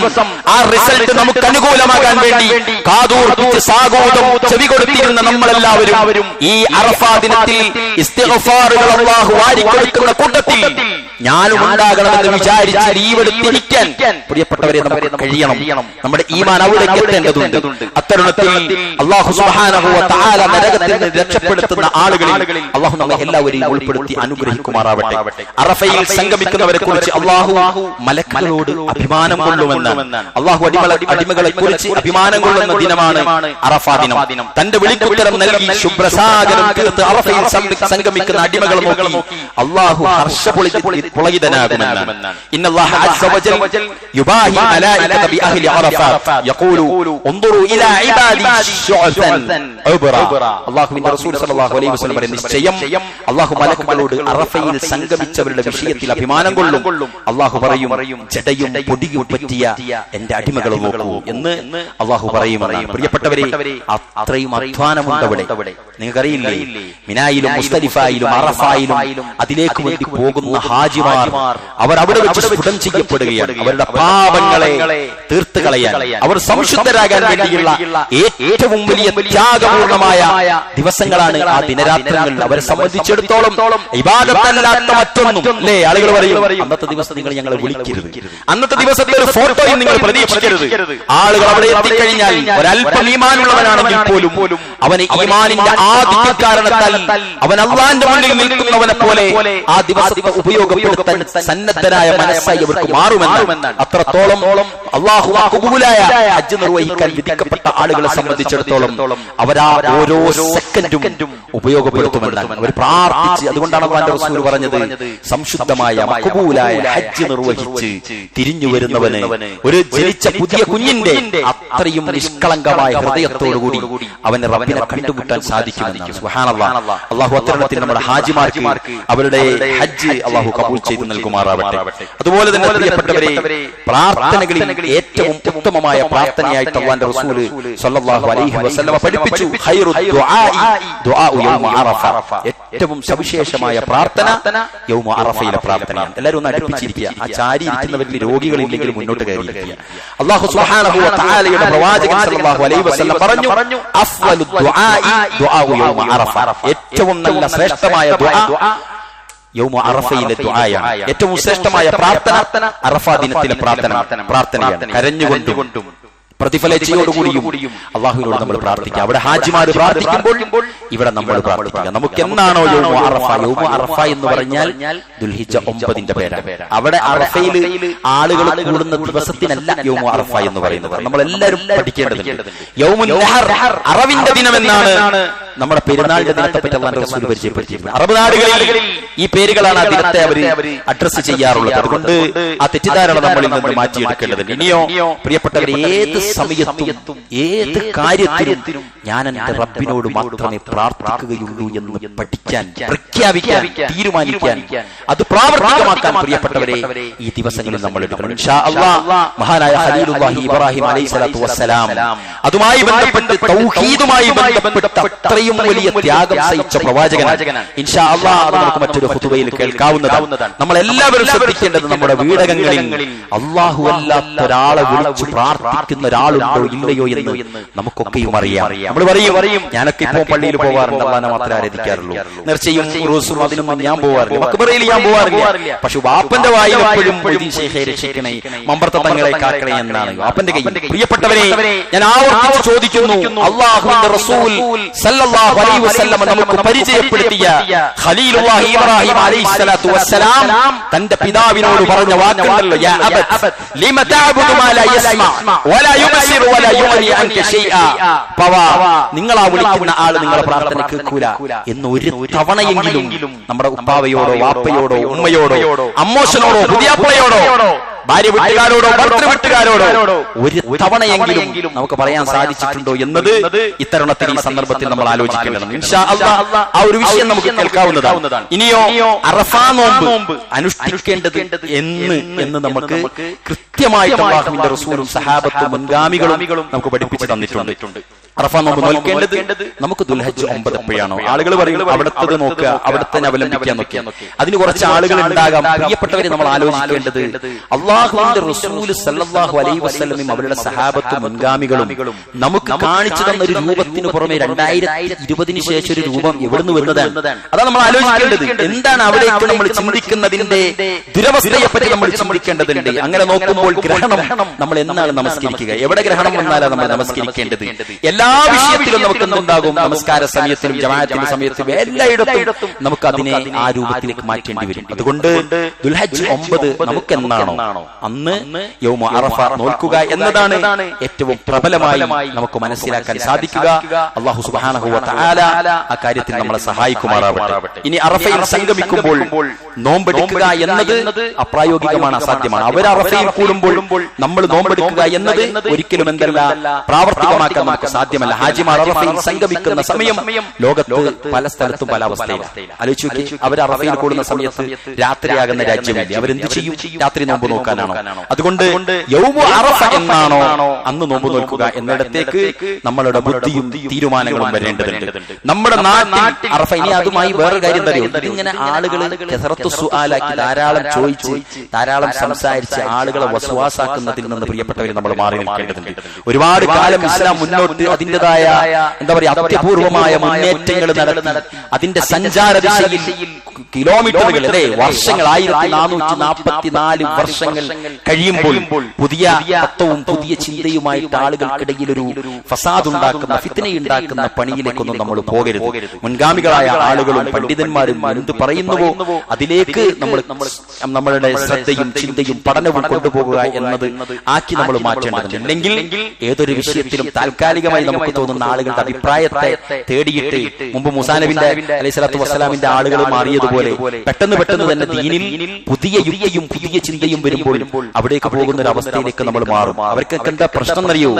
ആ റിസൾട്ട് നമുക്ക് അനുകൂലമാകാൻ വേണ്ടി കാതൂർപ്പിച്ച് സാഗോദം ചെവി കൊടുത്തിരുന്ന നമ്മളെല്ലാവരും ഈ അറഫാ ദിനത്തിൽ ഇസ്തിഗ്ഫാറുകൾ അല്ലാഹു വാരിക്കൊടുക്കുന്ന കൂട്ടത്തിൽ ഞാനും ഉണ്ടാകണമെന്ന് വിചാരിച്ച് ലീവെടുത്തിരിക്കാൻ പ്രിയപ്പെട്ടവരെ നമുക്ക് കഴിയണം. നമ്മുടെ ഈമാൻ അവിടേക്ക് എത്തേണ്ടതുണ്ട്. അത്തരുണത്തിൽ അല്ലാഹു സുബ്ഹാനഹു വ തആല നരകത്തിൽ നിന്ന് രക്ഷപ്പെടുത്തുന്ന ആളുകളിൽ അല്ലാഹു നമ്മെ എല്ലാവരെയും ഉൾപ്പെടുത്തി അനുഗ്രഹിക്കുമാറാവട്ടെ. അറഫയിൽ സംഗമിക്കുന്നവരെ കുറിച്ച് അല്ലാഹു മലക്കുകളോട് അഭിമാനം കൊള്ളുമെന്ന്, അല്ലാഹു അടിമകളെ കുറിച്ച് അഭിമാനം കൊള്ളുന്ന ദിനമാണ് അറഫാ ദിനം. തന്റെ വിളിക്കുത്തരം നൽകി ശുഭ്രസാഗരം തീർത്ത് അറഫയിൽ സംഗമിക്കുന്ന അടിമകൾ നോക്കി അല്ലാഹു ഹർഷപുളകിതനാകുമെന്നാണ്. ഇന്നല്ലാഹ അസ്സ വജൽ യുബാഹി മലായികത ബി അഹ്ലി അറഫാത്ത് യഖൂലു ഉൻദുറു ഇലാ ഇബാദി ശുഅസൻ ഉബ്റാ. അല്ലാഹുവിന്റെ റസൂൽ സല്ലല്ലാഹു അലൈഹി വസല്ലം പറയുന്നു, നിശ്ചയം അല്ലാഹു മലക്കുകളോട് അറഫയിൽ സംഗമിച്ചവരുടെ വിഷയത്തിൽ അഭിമാനം കൊള്ളും. അല്ലാഹു പറയും, ജടയും പൊടിയും പറ്റിയ എന്റെ അടിമകൾ നോക്കൂ എന്ന് അല്ലാഹു പറയുമെന്നാണ്. പ്രിയപ്പെട്ടവരെ, അത്രയും അധ്വാനമുണ്ട് അവിടെ. നിങ്ങൾക്കറിയില്ലേ, മിനായിലും മുസ്തലിഫയിലും അറഫായിലും അതിലേക്ക് വേണ്ടി പോകുന്ന ഹാജിമാർ അവർ അവിടെ വെച്ച് സ്ഫുടം ചെയ്യപ്പെടുകയാണ്. അവരുടെ പാപങ്ങളെ തീർത്ത് കളയാൻ, അവർ സംശുദ്ധരാകാൻ വേണ്ടിയുള്ള ഏറ്റവും വലിയ ത്യാഗം ത്യാഗപൂർണമായ ദിവസങ്ങളാണ് ആ ദിനരാത്രങ്ങൾ. അവരെ സംബന്ധിച്ചിടത്തോളം ഇബാദത്തല്ലാത്ത മറ്റൊന്നും അല്ലേ ആളുകൾ പറയും അന്നത്തെ ദിവസം നിങ്ങൾ ഞങ്ങളെ വിളിക്കരുത്, അന്നത്തെ ദിവസത്തെ ഒരു ഫോട്ടോയും നിങ്ങൾ പ്രതീക്ഷിക്കരുത്. ആളുകൾ അവിടെ എത്തിക്കഴിഞ്ഞാൽ ഒരല്പം ഈമാനുള്ളവനാണെങ്കിൽ പോലും അവന് ഈമാനിന്റെ ആദ്യ കാരണത്താൽ അവൻ അള്ളാന്റെ മുന്നിൽ നിൽക്കുന്നവനെ പോലെ ആ ദിവസത്തെ ഉപയോഗപ്പെടുത്താൻ സന്നദ്ധനായ മനസ്സായി അവർക്ക് മാറുമെന്നാണ്. അത്രത്തോളം അല്ലാഹു ഖബൂലായ ഹജ്ജ് നിർവഹിക്കാൻ വിധിക്കപ്പെട്ട ആളുകളെ സംബന്ധിച്ചിടത്തോളം അവരാ ഓരോ സെക്കൻഡും ഉപയോഗപ്പെടുത്തുമെന്നാണ് അവർ പ്രാർത്ഥിച്ച്. അതുകൊണ്ടാണ് അല്ലാഹുവിന്റെ റസൂൽ പറഞ്ഞത് സംശുദ്ധമായ മഖബൂലായ ഹജ്ജ് നിർവഹിച്ച് തിരിഞ്ഞു വരുന്നവന് ഒരു ജനിച്ച പുതിയ കുഞ്ഞിന്റെ അത്രയും നിഷ്കളങ്കമായ ഹൃദയത്തോടുകൂടി അവന് റബ്ബിനെ കണ്ടുമുട്ടാൻ സാധിക്കുമെന്നാണ്. സുബ്ഹാനല്ലാഹ്. അല്ലാഹു അത്തരത്തിൽ നമ്മുടെ ഹാജിമാർക്ക് അവരുടെ ഹജ്ജ് അല്ലാഹു കബൂൽ ചെയ്തു നൽകുമാറാവട്ടെ. അതുപോലെ തന്നെ പ്രിയപ്പെട്ടവരെ, പ്രാർത്ഥനകളിൽ ഏറ്റവും ഉത്തമമായ പ്രാർത്ഥനയായിട്ട് അല്ലാഹുവിന്റെ റസൂൽ സ്വല്ലല്ലാഹു അലൈഹി വസല്ലം പഠിപ്പിച്ചു ഖൈറു ദുആഉ യൗമ അറഫ. ഏറ്റവും സവിശേഷമായ പ്രാർത്ഥന യൗമ അറഫയിലെ പ്രാർത്ഥനയാണ്. എല്ലാവരും ഒന്ന് അടുപ്പിച്ചിരിക്കുക. ആ ചാരി ഇരിക്കുന്നവരിൽ രോഗികളില്ലെങ്കിൽ മുന്നോട്ട് കയറിയിരിക്കുക. അല്ലാഹു സുബ്ഹാനഹു വ തആലയുടെ പ്രവാചകൻ സ്വല്ലല്ലാഹു അലൈഹി വസല്ലം പറഞ്ഞു അഫ്ളലു ദുആഇ ദുആഉ യൗമ അറഫ. ഏറ്റവും നല്ല ശ്രേഷ്ഠമായ ദുആ യൗമ അറഫയിലെ ദുആയാണ്. ഏറ്റവും ശ്രേഷ്ഠമായ പ്രാർത്ഥന അറഫാ ദിനത്തിലെ പ്രാർത്ഥനയാണ്. കരഞ്ഞുകൊണ്ടും പ്രതിഫലേച്ഛയോടുകൂടിയും അള്ളാഹുവിനോട് നമ്മൾ പ്രാർത്ഥിക്കുക. അവിടെ ഹാജിമാര് പ്രാർത്ഥിക്കുമ്പോൾ ഇവിടെ നമ്മൾ പ്രാർത്ഥിക്കുക. നമുക്ക് എന്നാണോ യൗമ അറഫ, യൗമ അറഫ എന്ന് പറഞ്ഞാൽ ദുൽഹിജ്ജ 9 പേരാണ്. അവിടെ അറഫയിൽ ആളുകൾ കൂടുന്ന ദിവസത്തിനല്ല യൗമ അറഫ എന്ന് പറയുന്നത്. നമ്മളെല്ലാവരും പഠിക്കേണ്ടതുണ്ട്. യൗമുൻ നഹർ, അറവിന്റെ ദിനം എന്നാണ് നമ്മുടെ പെരുന്നാളിന്റെ ദിനത്തെ പറ്റി അല്ലാഹുവിന്റെ റസൂൽ പരിചയപ്പെടുത്തിയിരുന്നത്. അറബ് നാടുകളിൽ ഈ പേരുകളാണ് ആ ദിനത്തെ അവർ അഡ്രസ് ചെയ്യാറുള്ളത്. അതുകൊണ്ട് ആ തെറ്റിദ്ധാരണ നമ്മളിൽ നിന്ന് മാറ്റിയെടുക്കേണ്ടതുണ്ട്. ഇനിയോ പ്രിയപ്പെട്ടവർ, ഏത് സമയത്തും ഏത് കാര്യത്തിലും ഞാൻ എന്റെ റബ്ബിനോട് മാത്രമേ പ്രാർത്ഥിക്കുകയുള്ളൂ എന്ന് പഠിക്കാൻ, പ്രഖ്യാപിക്കാൻ, തീരുമാനിക്കാൻ, അത് പ്രാവർത്തികമാക്കാൻ പ്രിയപ്പെട്ടവരെ ഈ ദിവസങ്ങളിൽ നമ്മൾ എടുക്കണം. ഇൻഷാ അല്ലാഹ് മഹാനായ ഖലീലുല്ലാഹി ഇബ്രാഹിം അലൈഹിസ്സലാത്തു വസ്സലാം അതുമായി ബന്ധപ്പെട്ട് തൗഹീദുമായി ബന്ധപ്പെട്ട അത്രയും വലിയ ത്യാഗം സഹിച്ച പ്രവാചകനാണ്. ഇൻഷാ അല്ലാഹ് അത് നമുക്ക് മറ്റൊരു ഖുതുബയിൽ കേൾക്കാവുന്നതാണ്. നമ്മൾ എല്ലാവരും ശ്രദ്ധിക്കേണ്ടത് നമ്മുടെ വീടകങ്ങളിൽ അല്ലാഹു അല്ലാത്ത ഒരാളെ വിളിച്ച് പ്രാർത്ഥിക്കുന്ന ഒരാളുണ്ടോ ഇല്ലയോ എന്ന് നമുക്കൊക്കെയും അറിയാം. നമ്മൾ പറയും ഞാനൊക്കെ ഇപ്പോൾ പള്ളിയിൽ പോവാറുണ്ട്, അല്ലാഹനെ മാത്രമേ ആരാധിക്കാറുള്ളൂ, നേർച്ചയും റൂസും അതിനൊന്നും ഞാൻ പോവാറില്ല, മക്ബറയിൽ ഞാൻ പോവാറില്ല. പക്ഷെ വാപ്പന്റെ വായിൽ എപ്പോഴും രക്ഷിക്കണേ, മമ്പർത്ത തങ്ങളെ കാക്കണേ എന്നാണ് വാപ്പന്റെ കയ്യിൽ. പ്രിയപ്പെട്ടവരെ, ഞാൻ ആവർത്തിച്ച് ചോദിക്കുന്നു, അല്ലാഹുവിന്റെ റസൂൽ സല്ലല്ലാഹു അലൈഹി വസല്ലം നമുക്ക് പരിചയപ്പെടുത്തിയ ഖലീലുല്ലാഹി ഇബ്രാഹിം അലൈഹിസ്സലാത്തു വസ്സലാം തന്റെ പിതാവിനോട് പറഞ്ഞ വാക്കുണ്ടല്ലോ, യാ അബത് ലിമ തഅബുദു മാ ലാ യസ്മഅ വലാ യുബ്സിറു വലാ യുഗ്നി അൻക ശൈഅ. പവാ, നിങ്ങളാ വിളിക്കുന്ന ആള് നിങ്ങളെ പ്രാർത്ഥന കേൾക്കൂല എന്ന് ഒരു തവണയെങ്കിലും നമ്മുടെ ഉപ്പാവയോടോ വാപ്പയോടോ ഉമ്മയോടോ അമ്മോശനോടോ പുതിയാപ്പളയോടോ ഭാര്യ വീട്ടുകാരോടോ ഭർത്തൃ വീട്ടുകാരോടോ ഒരു തവണയെങ്കിലും നമുക്ക് പറയാൻ സാധിച്ചിട്ടുണ്ടോ എന്നത് ഇത്തരുണത്തിൽ ഈ സന്ദർഭത്തിൽ നമ്മൾ ആലോചിക്കേണ്ടതാണ്. ഇൻഷാ അല്ലാഹ് ആ ഒരു വിഷയം നമുക്ക് കേൾക്കാവുന്നതാണ്. ഇനിയോ അറഫാ നോമ്പ് അനുഷ്ഠിക്കേണ്ടത് എന്ന് നമുക്ക് കൃത്യമായിട്ട് അല്ലാഹുവിന്റെ റസൂലും സഹാബത്തും മുൻഗാമികളും നമുക്ക് പഠിപ്പിച്ചു തന്നിട്ടുണ്ട്. അറഫ നോമ്പ് നോക്കേണ്ടത് നമുക്ക് ദുൽഹജ്ജ് 9 എപ്പോഴാണോ, ആളുകൾ പറയും അവിടത്തത് നോക്കുക, അവിടത്തെ അവലംബിക്കാൻ നോക്കുക. അതിന് കുറച്ച് ആളുകൾ ഉണ്ടാകാം. പ്രിയപ്പെട്ടവരെ, നമ്മൾ ആലോചിക്കേണ്ടത് അല്ലാഹുവിന്റെ റസൂൽ സല്ലല്ലാഹു അലൈഹി വസല്ലമയും അവരുടെ സഹാബത്തും മുൻഗാമികളും നമുക്ക് കാണിച്ചു തന്ന ഒരു രൂപത്തിന് പുറമെ 2020 ശേഷം ഒരു രൂപം എവിടുന്ന് വരുന്നതാണ്. അതാണ് നമ്മൾ ആലോചിക്കേണ്ടത്. എന്താണ് അവിടേക്ക് നമ്മൾ ചിന്തിക്കുന്നതിന്റെ ദുരവസ്ഥയെ പറ്റി നമ്മൾ ചിന്തിക്കേണ്ടതുണ്ട്. അങ്ങനെ നോക്കുമ്പോൾ ഗ്രഹണം നമ്മൾ എന്നാണ് നമസ്കരിക്കുക, എവിടെ ഗ്രഹണം വന്നാലാണ് നമ്മൾ നമസ്കരിക്കേണ്ടത്. എല്ലാ വിഷയത്തിലും നമുക്ക് എന്തുണ്ടാകും, നമസ്കാര സമയത്തിലും ജമാഅത്തിന്റെ സമയത്തും എല്ലായിടത്തും നമുക്ക് അതിനെ ആ രൂപത്തിലേക്ക് മാറ്റേണ്ടി വരും. അതുകൊണ്ട് ദുൽഹജ്ജ് 9 നമുക്ക് എന്നാണോ അന്ന് യൗമ അറഫ നോൽക്കുക എന്നതാണ് ഏറ്റവും പ്രബലമായി നമുക്ക് മനസ്സിലാക്കാൻ സാധിക്കുക. അല്ലാഹു സുബ്ഹാനഹു വ തആല ആ കാര്യത്തിൽ നമ്മളെ സഹായിക്കുമാറാവട്ടെ. ഇനി അറഫയിൽ സംഗമിക്കുമ്പോൾ നോമ്പെടുക്കുക എന്നത് അപ്രായോഗികമാണ്, അസാധ്യമാണ്. അവർ അറഫയിൽ കൂടുമ്പോൾ നമ്മൾ നോമ്പെടുക്കുക എന്നത് ഒരിക്കലും എന്തല്ല പ്രാവർത്തികമാക്കാൻ നമുക്ക് സാധ്യമല്ല. ഹാജിമാർ അറഫയിൽ സംഗമിക്കുന്ന സമയം ലോകത്ത് പല സ്ഥലത്തും പല അവസ്ഥയിലാണ്. ആലോചിച്ച് നോക്കി, അവർ അറഫയിൽ കൂടുന്ന സമയത്ത് രാത്രിയാകുന്ന രാജ്യമില്ല. അവരെന്ത് ചെയ്യും? രാത്രി നോമ്പ് നോക്കാനാണോ? അതുകൊണ്ട് യൗമ അറഫ എന്നാണോ അന്ന് നോമ്പ് നോക്കുക എന്നിടത്തേക്ക് നമ്മളുടെ ബുദ്ധിയും തീരുമാനങ്ങളും വരേണ്ടതുണ്ട്. നമ്മുടെ നാട്ടിൽ അറഫ, ഇനി അതുമായി വേറൊരു കാര്യം തരും, ഇതിങ്ങനെ ആളുകൾ കസറത്തു സുആലാക്കി ധാരാളം ചോദിച്ച് ധാരാളം സംസാരിച്ച് ആളുകളെ വസ്വാസാക്കുന്നതിൽ നിന്ന് പ്രിയപ്പെട്ടവരെ നമ്മൾ മാറി നിൽക്കേണ്ടതുണ്ട്. ഒരുപാട് കാലം ഇസ്ലാം മുന്നോട്ട് അതിൻ്റെതായ അത്യപൂർവമായ മുന്നേറ്റങ്ങൾ നടത്തി അതിന്റെ സഞ്ചാര ദിശയിൽ കിലോമീറ്ററുകൾ വർഷങ്ങൾ 1444 വർഷങ്ങൾ കഴിയുമ്പോൾ പുതിയ തത്വവും പുതിയ ചിന്തയുമായിട്ട് ആളുകൾക്കിടയിൽ ഒരു ഫസാദ് ഉണ്ടാക്കുന്ന ഫിത്നയുണ്ടാക്കുന്ന പണിയിലേക്കൊന്നും നമ്മൾ പോകരുത്. മുൻഗാമികളായ ആളുകളും പണ്ഡിതന്മാരും എന്ത് പറയുന്നുവോ അതിലേക്ക് നമ്മളുടെ ശ്രദ്ധയും ചിന്തയും പഠനവും കൊണ്ടുപോകുക എന്നത് ആക്കി നമ്മൾ മാറ്റേണ്ടതുണ്ട്. അല്ലെങ്കിൽ ഏതൊരു വിഷയത്തിലും താൽക്കാലികമായി നമുക്ക് തോന്നുന്ന ആളുകളുടെ അഭിപ്രായത്തെ തേടിയിട്ട് മുമ്പ് മൂസാ നബിന്റെ അലൈഹി സ്വലാത്തു വസ്സലാമിന്റെ ആളുകൾ മാറിയതുപോലെ പെട്ടെന്ന് തന്നെ ദീനിൽ പുതിയ യുക്തിയും പുതിയ ചിന്തയും വരുമ്പോൾ അവിടേക്ക് പോകുന്ന ഒരു അവസ്ഥയിലേക്ക് നമ്മൾ മാറും. അവർക്കൊക്കെ എന്താ പ്രശ്നം അറിയോ?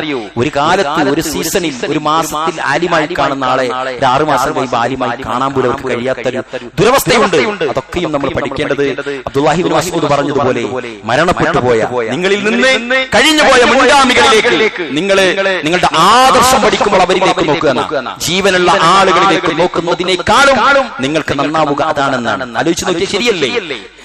ഒരു കാലത്ത് ഒരു സീസണിൽ ഒരു മാസത്തിൽ ആലിമായി കാണുന്ന ആളെ 6 മാസം കഴിയുമ്പോൾ ആലിമായി കാണാൻ പോലും അവർക്ക് കഴിയാത്തൊരു ദുരവസ്ഥയുണ്ട്. അതൊക്കെയും നമ്മൾ പഠിക്കേണ്ടത് അബ്ദുല്ലാഹി ഇബ്നു മസ്ഊദ് പറഞ്ഞതുപോലെ മരണപ്പെട്ടു പോയ നിങ്ങളിൽ നിന്ന് കഴിഞ്ഞുപോയ മുൻഗാമികളിലേക്ക് നിങ്ങളുടെ ആദർശം പഠിക്കുമ്പോൾ അവരിലേക്ക് നോക്കുക. ജീവനുള്ള ആളുകളിലേക്ക് നോക്കുന്നതിനേക്കാളും നിങ്ങൾക്ക് നന്നാവുക അതാണെന്നാണ്. ആലോചിച്ച് നോക്കിയാൽ ശരിയല്ലേ?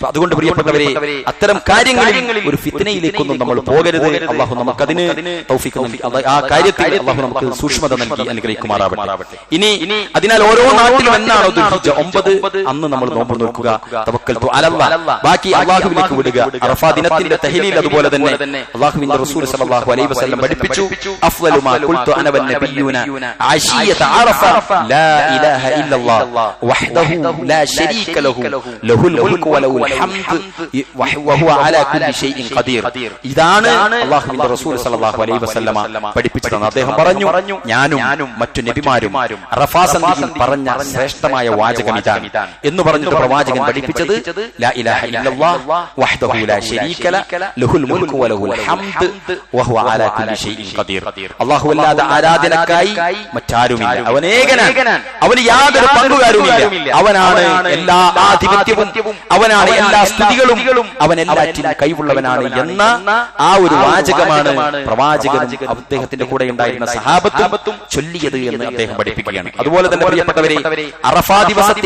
അതുകൊണ്ട് പ്രിയപ്പെട്ടവരെ, അത്തരം കാര്യങ്ങളിൽ ഒരു ഫിത്നയിലേക്കൊന്നും നമ്മൾ പോകരുത്. അള്ളാഹു നമുക്കതിന് തൗഫീഖ് നൽകി, ആ കാര്യത്തിൽ അള്ളാഹു നമുക്ക് സൂക്ഷ്മത നൽകി അനുഗ്രഹിക്കുമാറാവട്ടെ. ഇനി അതിനാൽ ഓരോ നാട്ടിലും എന്നാണോ ദുൽഹിജ്ജ 9 അന്ന് നമ്മൾ നോമ്പ് നോക്കുക, തവക്കൽതു അലല്ലാഹ്, ബാക്കി അള്ളാഹുവിലേക്ക് വിടുക. അറഫാ ദിനത്തിന്റെ തഹ്ലീൽ അതുപോലെ തന്നെ അള്ളാഹുവിന്റെ റസൂൽ സല്ലല്ലാഹു അലൈഹി വസല്ലം പഠിപ്പിച്ചു, അഫ്ളലു മാ ഖുൽതു അന വന്നബിയ്യൂന അശിയത അറഫ ലാ ഇലാഹ ഇല്ലല്ലാഹ് വഹ്ദഹു ലാ ശരീക ലഹു ലഹുൽ മുൽക്കു വലഹുൽ ഹംദ് വഹുവ അലാ കുല്ലി ഷൈഇൻ ഖദീർ. ഇതാണ് അള്ളാഹുവിന്റെ റസൂൽ സല്ലല്ലാഹു അലൈഹി വസല്ലം പഠിപ്പിച്ചത്. അദ്ദേഹം പറഞ്ഞു, ഞാനും മറ്റു നബിമാരും അറഫാ സന്ധിയിൽ പറഞ്ഞ ശ്രേഷ്ഠമായ വാചകം ഇതാണ് എന്ന് പറഞ്ഞിട്ട് പ്രവാചകൻ പഠിപ്പിച്ചത് ലാ ഇലാഹ ഇല്ലല്ലാഹ് വഹ്ദഹു ലാ ശരീക ലഹുൽ മുൽക്കു വലഹുൽ ഹംദ് വഹുവ അലാ കുല്ലി ഷൈഇൻ ഖദീർ. അല്ലാഹു അല്ലാതെ ആരാധനക്കായി മറ്റാരുമില്ല, അവൻ ഏകനാണ്, അവന് യാതൊരു പങ്കുകാരുമില്ല, അവനാണ് എല്ലാ ആധിപത്യവും, അവനാണ് എല്ലാ സ്തുതികളും, അവൻ എല്ലാറ്റിനും കഴിവുള്ളവനാണ് എന്ന ആ ഒരു വാചകമാണ് പ്രവാചകനും അദ്ദേഹത്തിന്റെ കൂടെ ഉണ്ടായിരുന്ന സഹാബത്തും ചൊല്ലിയത് എന്ന് അദ്ദേഹം പഠിപ്പിക്കുകയാണ്. അതുപോലെ തന്നെ പ്രിയപ്പെട്ടവരെ, അറഫാ ദിവസത്തിൽ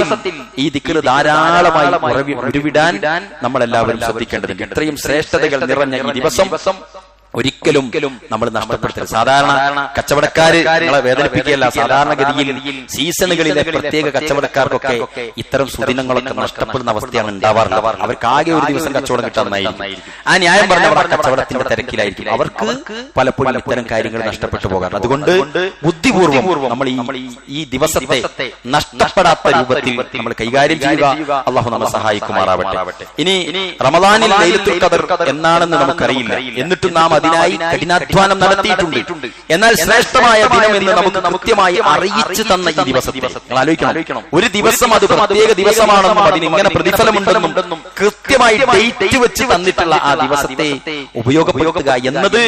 ഈ ദിക്ർ ധാരാളമായി ഉരുവിടാൻ നമ്മളെല്ലാവരും ശ്രദ്ധിക്കേണ്ടതുണ്ട്. ഇത്രയും ശ്രേഷ്ഠതകൾ നിറഞ്ഞ ഈ ദിവസം ഒരിക്കലും നമ്മൾ നഷ്ടപ്പെടുത്തരുത്. സാധാരണ കച്ചവടക്കാര് നിങ്ങളെ വേദനിപ്പിക്കുകയല്ല, സാധാരണഗതിയിൽ സീസണുകളിലെ പ്രത്യേക കച്ചവടക്കാർക്കൊക്കെ ഇത്തരം സുദിനങ്ങളൊക്കെ നഷ്ടപ്പെടുന്ന അവസ്ഥയാണ് ഉണ്ടാവാറുള്ളത്. അവർക്ക് ആകെ ഒരു ദിവസം കച്ചവടം കിട്ടാമെന്നായിരിക്കും. ആ ന്യായം പറഞ്ഞവർ ആ കച്ചവടത്തിന്റെ തിരക്കിലായിരിക്കും. അവർക്ക് പലപ്പോഴും ഇത്തരം കാര്യങ്ങൾ നഷ്ടപ്പെട്ടു പോകാറ്. അതുകൊണ്ട് ബുദ്ധിപൂർവ്വം നമ്മൾ ഈ ദിവസത്തെ നഷ്ടപ്പെടാത്ത രൂപത്തിൽ നമ്മൾ കൈകാര്യം ചെയ്യുക. അള്ളാഹു നമ്മെ സഹായിക്കുമാറാവട്ടെ. ഇനി റമദാനിൽ ലൈലത്തുൽ ഖദർ എന്നാണെന്ന് നമുക്കറിയില്ല, എന്നിട്ടും നാം അതിനായി കഠിനാധ്വാനം നടത്തിയിട്ടുണ്ട്. എന്നാൽ ശ്രേഷ്ഠമായ ദിനം എന്ന് നമുക്ക് കൃത്യമായി അറിയിച്ചു തന്ന ഈ ദിവസത്തെ നിങ്ങൾ ആലോചിക്കണം. ഒരു ദിവസം അത് പ്രത്യേക ദിവസമാണെന്നും അതിന് ഇങ്ങനെ പ്രതിഫലമുണ്ടെന്നും കൃത്യമായി ഡേറ്റ് വെച്ച് തന്നിട്ടുള്ള ആ ദിവസത്തെ ഉപയോഗപ്പെടുത്തുക എന്നത്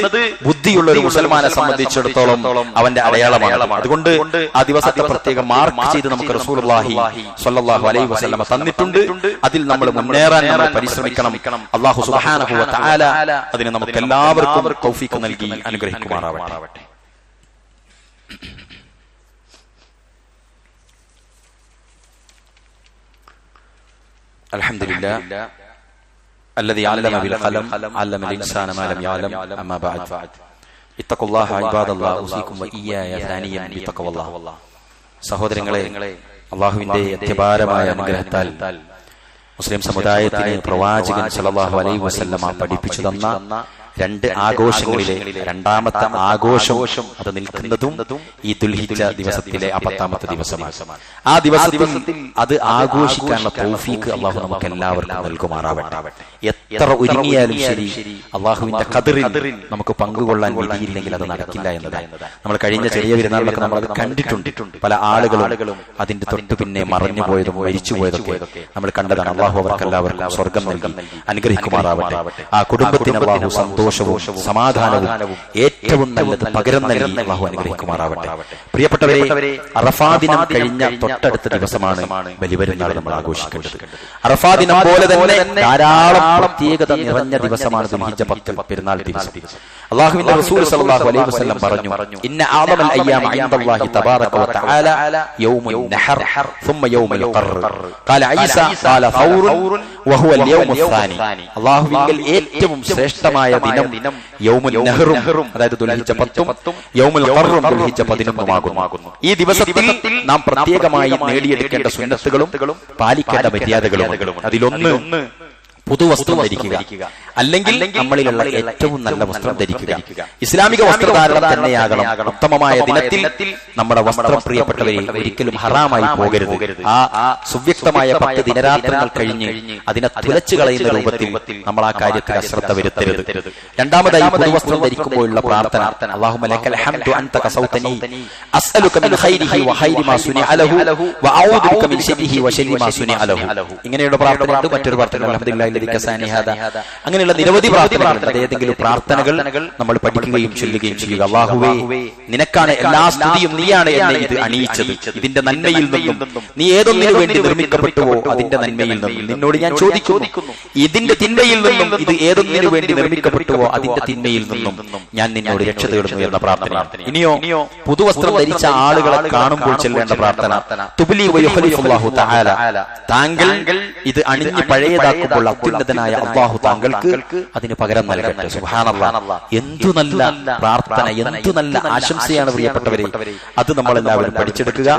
ബുദ്ധിയുള്ള ഒരു മുസൽമാനെ സംബന്ധിച്ചിടത്തോളം അവന്റെ അടയാളമാണ്. അതുകൊണ്ട് ആ ദിവസത്തെ പ്രത്യേകം മാർക്ക് ചെയ്ത് നമുക്ക് റസൂലുള്ളാഹി സ്വല്ലല്ലാഹു അലൈഹി വസല്ലം തന്നിട്ടുണ്ട്. അതിൽ നമ്മൾ മുന്നേറാൻ നമ്മൾ പരിശ്രമിക്കണം. അല്ലാഹു സുബ്ഹാനഹു വ തആല അതിന് നമുക്ക് എല്ലാവർക്കും തൗഫീഖ് നൽകി അനുഗ്രഹിക്കുമാറാവട്ടെ. അൽഹംദുലില്ലാഹ് الذي علم بالقلم علم الإنسان ما لم يعلم أما بعد اتقوا الله عباد الله أوصيكم وإياي ثانيا بتقوى الله. സഹോദരങ്ങളെ, അല്ലാഹുവിന്റെ അത്യപാരമായ അനുഗ്രഹത്താൽ മുസ്ലിം സമുദായത്തിന് പ്രവാചകൻ സല്ലല്ലാഹു അലൈഹി വസല്ലമ പഠിപ്പിച്ചു തന്ന 2 ആഘോഷങ്ങളിലെ രണ്ടാമത്തെ ആഘോഷം അത് നിൽക്കുന്നതും ഈ ദുൽഹിജ്ജ ദിവസത്തിലെ 10ാമത്തെ ദിവസമാണ്. ആ ദിവസത്തിൽ അത് ആഘോഷിക്കാനുള്ള തൗഫീഖ് അല്ലാഹു നമുക്ക് എല്ലാവർക്കും നൽകുമാറാവട്ടെ. എത്ര ഒരുങ്ങിയാലും ശരി, അല്ലാഹുവിന്റെ ഖദറിൽ നമുക്ക് പങ്കുകൊള്ളാൻ വിധിയില്ലെങ്കിൽ അത് നടക്കില്ല എന്നതാണ്. നമ്മൾ കഴിഞ്ഞ ചെറിയ പെരുന്നാളിലൊക്കെ നമ്മൾ അത് കണ്ടിട്ടുണ്ട്. പല ആളുകളും അതിന്റെ തൊട്ടു പിന്നെ മറഞ്ഞു പോയതും മരിച്ചു പോയതൊക്കെ നമ്മൾ കണ്ടതാണ്. അല്ലാഹു അവർക്കെല്ലാവർക്കും സ്വർഗം നൽകി അനുഗ്രഹിക്കുമാറാവട്ടെ. ആ കുടുംബത്തിന് അല്ലാഹു സന്തോഷവും സമാധാനവും ഏറ്റവും നല്ലത് പകരം നൽകി അല്ലാഹു അനുഗ്രഹിക്കുമാറാവട്ടെ. പ്രിയപ്പെട്ടവരെ, അറഫാ ദിനം കഴിഞ്ഞ തൊട്ടടുത്ത ദിവസമാണ് ബലിപെരുന്നാൾ നമ്മൾ ആഘോഷിക്കേണ്ടത്. അറഫാ ദിനം പോലെ തന്നെ ധാരാളം പ്രത്യേകത നിറഞ്ഞ ദിവസമാണ് ദുൽഹിജ്ജ 10 പെരുന്നാൾ ദിവസം. അല്ലാഹുവിന്റെ റസൂൽ സല്ലല്ലാഹു അലൈഹി വസല്ലം പറഞ്ഞു, ഇന്ന അഅ്ളമൽ അയ്യാമ ഇൻദല്ലാഹി തബാറക വ തആല യൗമുൻ നഹർ ثم يوم القر قال عيسى قال ثور وهو اليوم الثاني. അല്ലാഹുവിങ്കൽ ഏറ്റവും ശ്രേഷ്ഠമായ ദിനം ദിനം യൗമുൽ നഹറും, അതായത് ദുൽഹിജ്ജ 10-ഉം യൗമുൽ ഖർറും ദുൽഹിജ്ജ 11-ഉമാകുന്നു. ഈ ദിവസത്തിൽ നാം പ്രത്യേകമായി നേടിയെടുക്കേണ്ട സുന്നത്തുകളും പാലിക്കേണ്ട മര്യാദകളും അതിലൊന്ന് പുതുവസ്ത്രം ധരിക്കുക, അല്ലെങ്കിൽ നമ്മളിലുള്ള ഏറ്റവും നല്ല വസ്ത്രം ധരിക്കുക. ഇസ്ലാമിക വസ്ത്രധാരണം തന്നെയാകണം. ഉത്തമമായ ദിനത്തിൽ നമ്മുടെ വസ്ത്രം പ്രിയപ്പെട്ടവരെ ഒരിക്കലും ഹറാമായി പോകരുത്. ആ സുവ്യക്തമായ 10 ദിനരാത്രങ്ങൾ കഴിഞ്ഞ് അതിനെ തുലച്ചു കളയുന്ന രൂപത്തിൽ നമ്മൾ ആ കാര്യത്തിൽ അശ്രദ്ധ വരുത്തരുത്. രണ്ടാമതായി പുതുവസ്ത്രം ധരിക്കുമ്പോഴുള്ള പ്രാർത്ഥന, അല്ലാഹുമ്മ ലക്കൽ ഹംദു അൻത കസൗതനി അസ്അലുക മിൻ ഖൈരിഹി വ ഖൈരി മാ സുനിഅ ലഹു വ അഊദു ബിക മിൻ ശർരിഹി വ ശർരി മാ സുനിഅ ലഹു. ഇങ്ങനെയുള്ള പ്രാർത്ഥനയുണ്ട്. മറ്റൊരു പ്രാർത്ഥന അൽഹംദുലില്ലാഹി അങ്ങനെയുള്ള നിരവധി പ്രാർത്ഥനകളുണ്ട്. ഏതെങ്കിലും പ്രാർത്ഥനകൾ നമ്മൾ പഠിക്കുകയും ചൊല്ലുകയും ചെയ്യുക. അല്ലാഹുവേ, നിനക്കാണ് എല്ലാ സ്തുതിയും, നീയാണ് എന്നെ ഇത് അണിയിച്ചത്. ഇതിന്റെ നന്മയിൽ നിന്നും നീ ഏതൊന്നിനു വേണ്ടി നിർമ്മിക്കപ്പെട്ടുവോ അതിന്റെ നന്മയിൽ നിന്നും നിന്നോട് ഞാൻ ചോദിക്കുന്നു. ഇതിന്റെ തിന്മയിൽ നിന്നും ഇത് ഏതൊന്നിനു വേണ്ടി നിർമ്മിക്കപ്പെട്ടുവോ അതിന്റെ തിന്മയിൽ നിന്നും ഞാൻ നിന്നോട് രക്ഷ തേടുന്നു എന്ന പ്രാർത്ഥന. ഇനിയോ പുതുവസ്ത്രം ധരിച്ച ആളുകളെ കാണുമ്പോൾ ചെല്ലേണ്ട പ്രാർത്ഥന, തുബ്ലി വയുഖലിഫുല്ലാഹു തആല, താങ്കൾ ഇത് അണിഞ്ഞ് പഴയതാക്കുമ്പോൾ അത്യുന്നതനായ അല്ലാഹു താങ്കൾക്ക് അതിന് പകരം നൽകട്ടെ. സുബ്ഹാനല്ലാഹ്, എന്തു നല്ല പ്രാർത്ഥന, എന്തു നല്ല ആശംസയാണ് പ്രിയപ്പെട്ടവരെ. അത് നമ്മളെല്ലാവരും പഠിച്ചെടുക്കുക.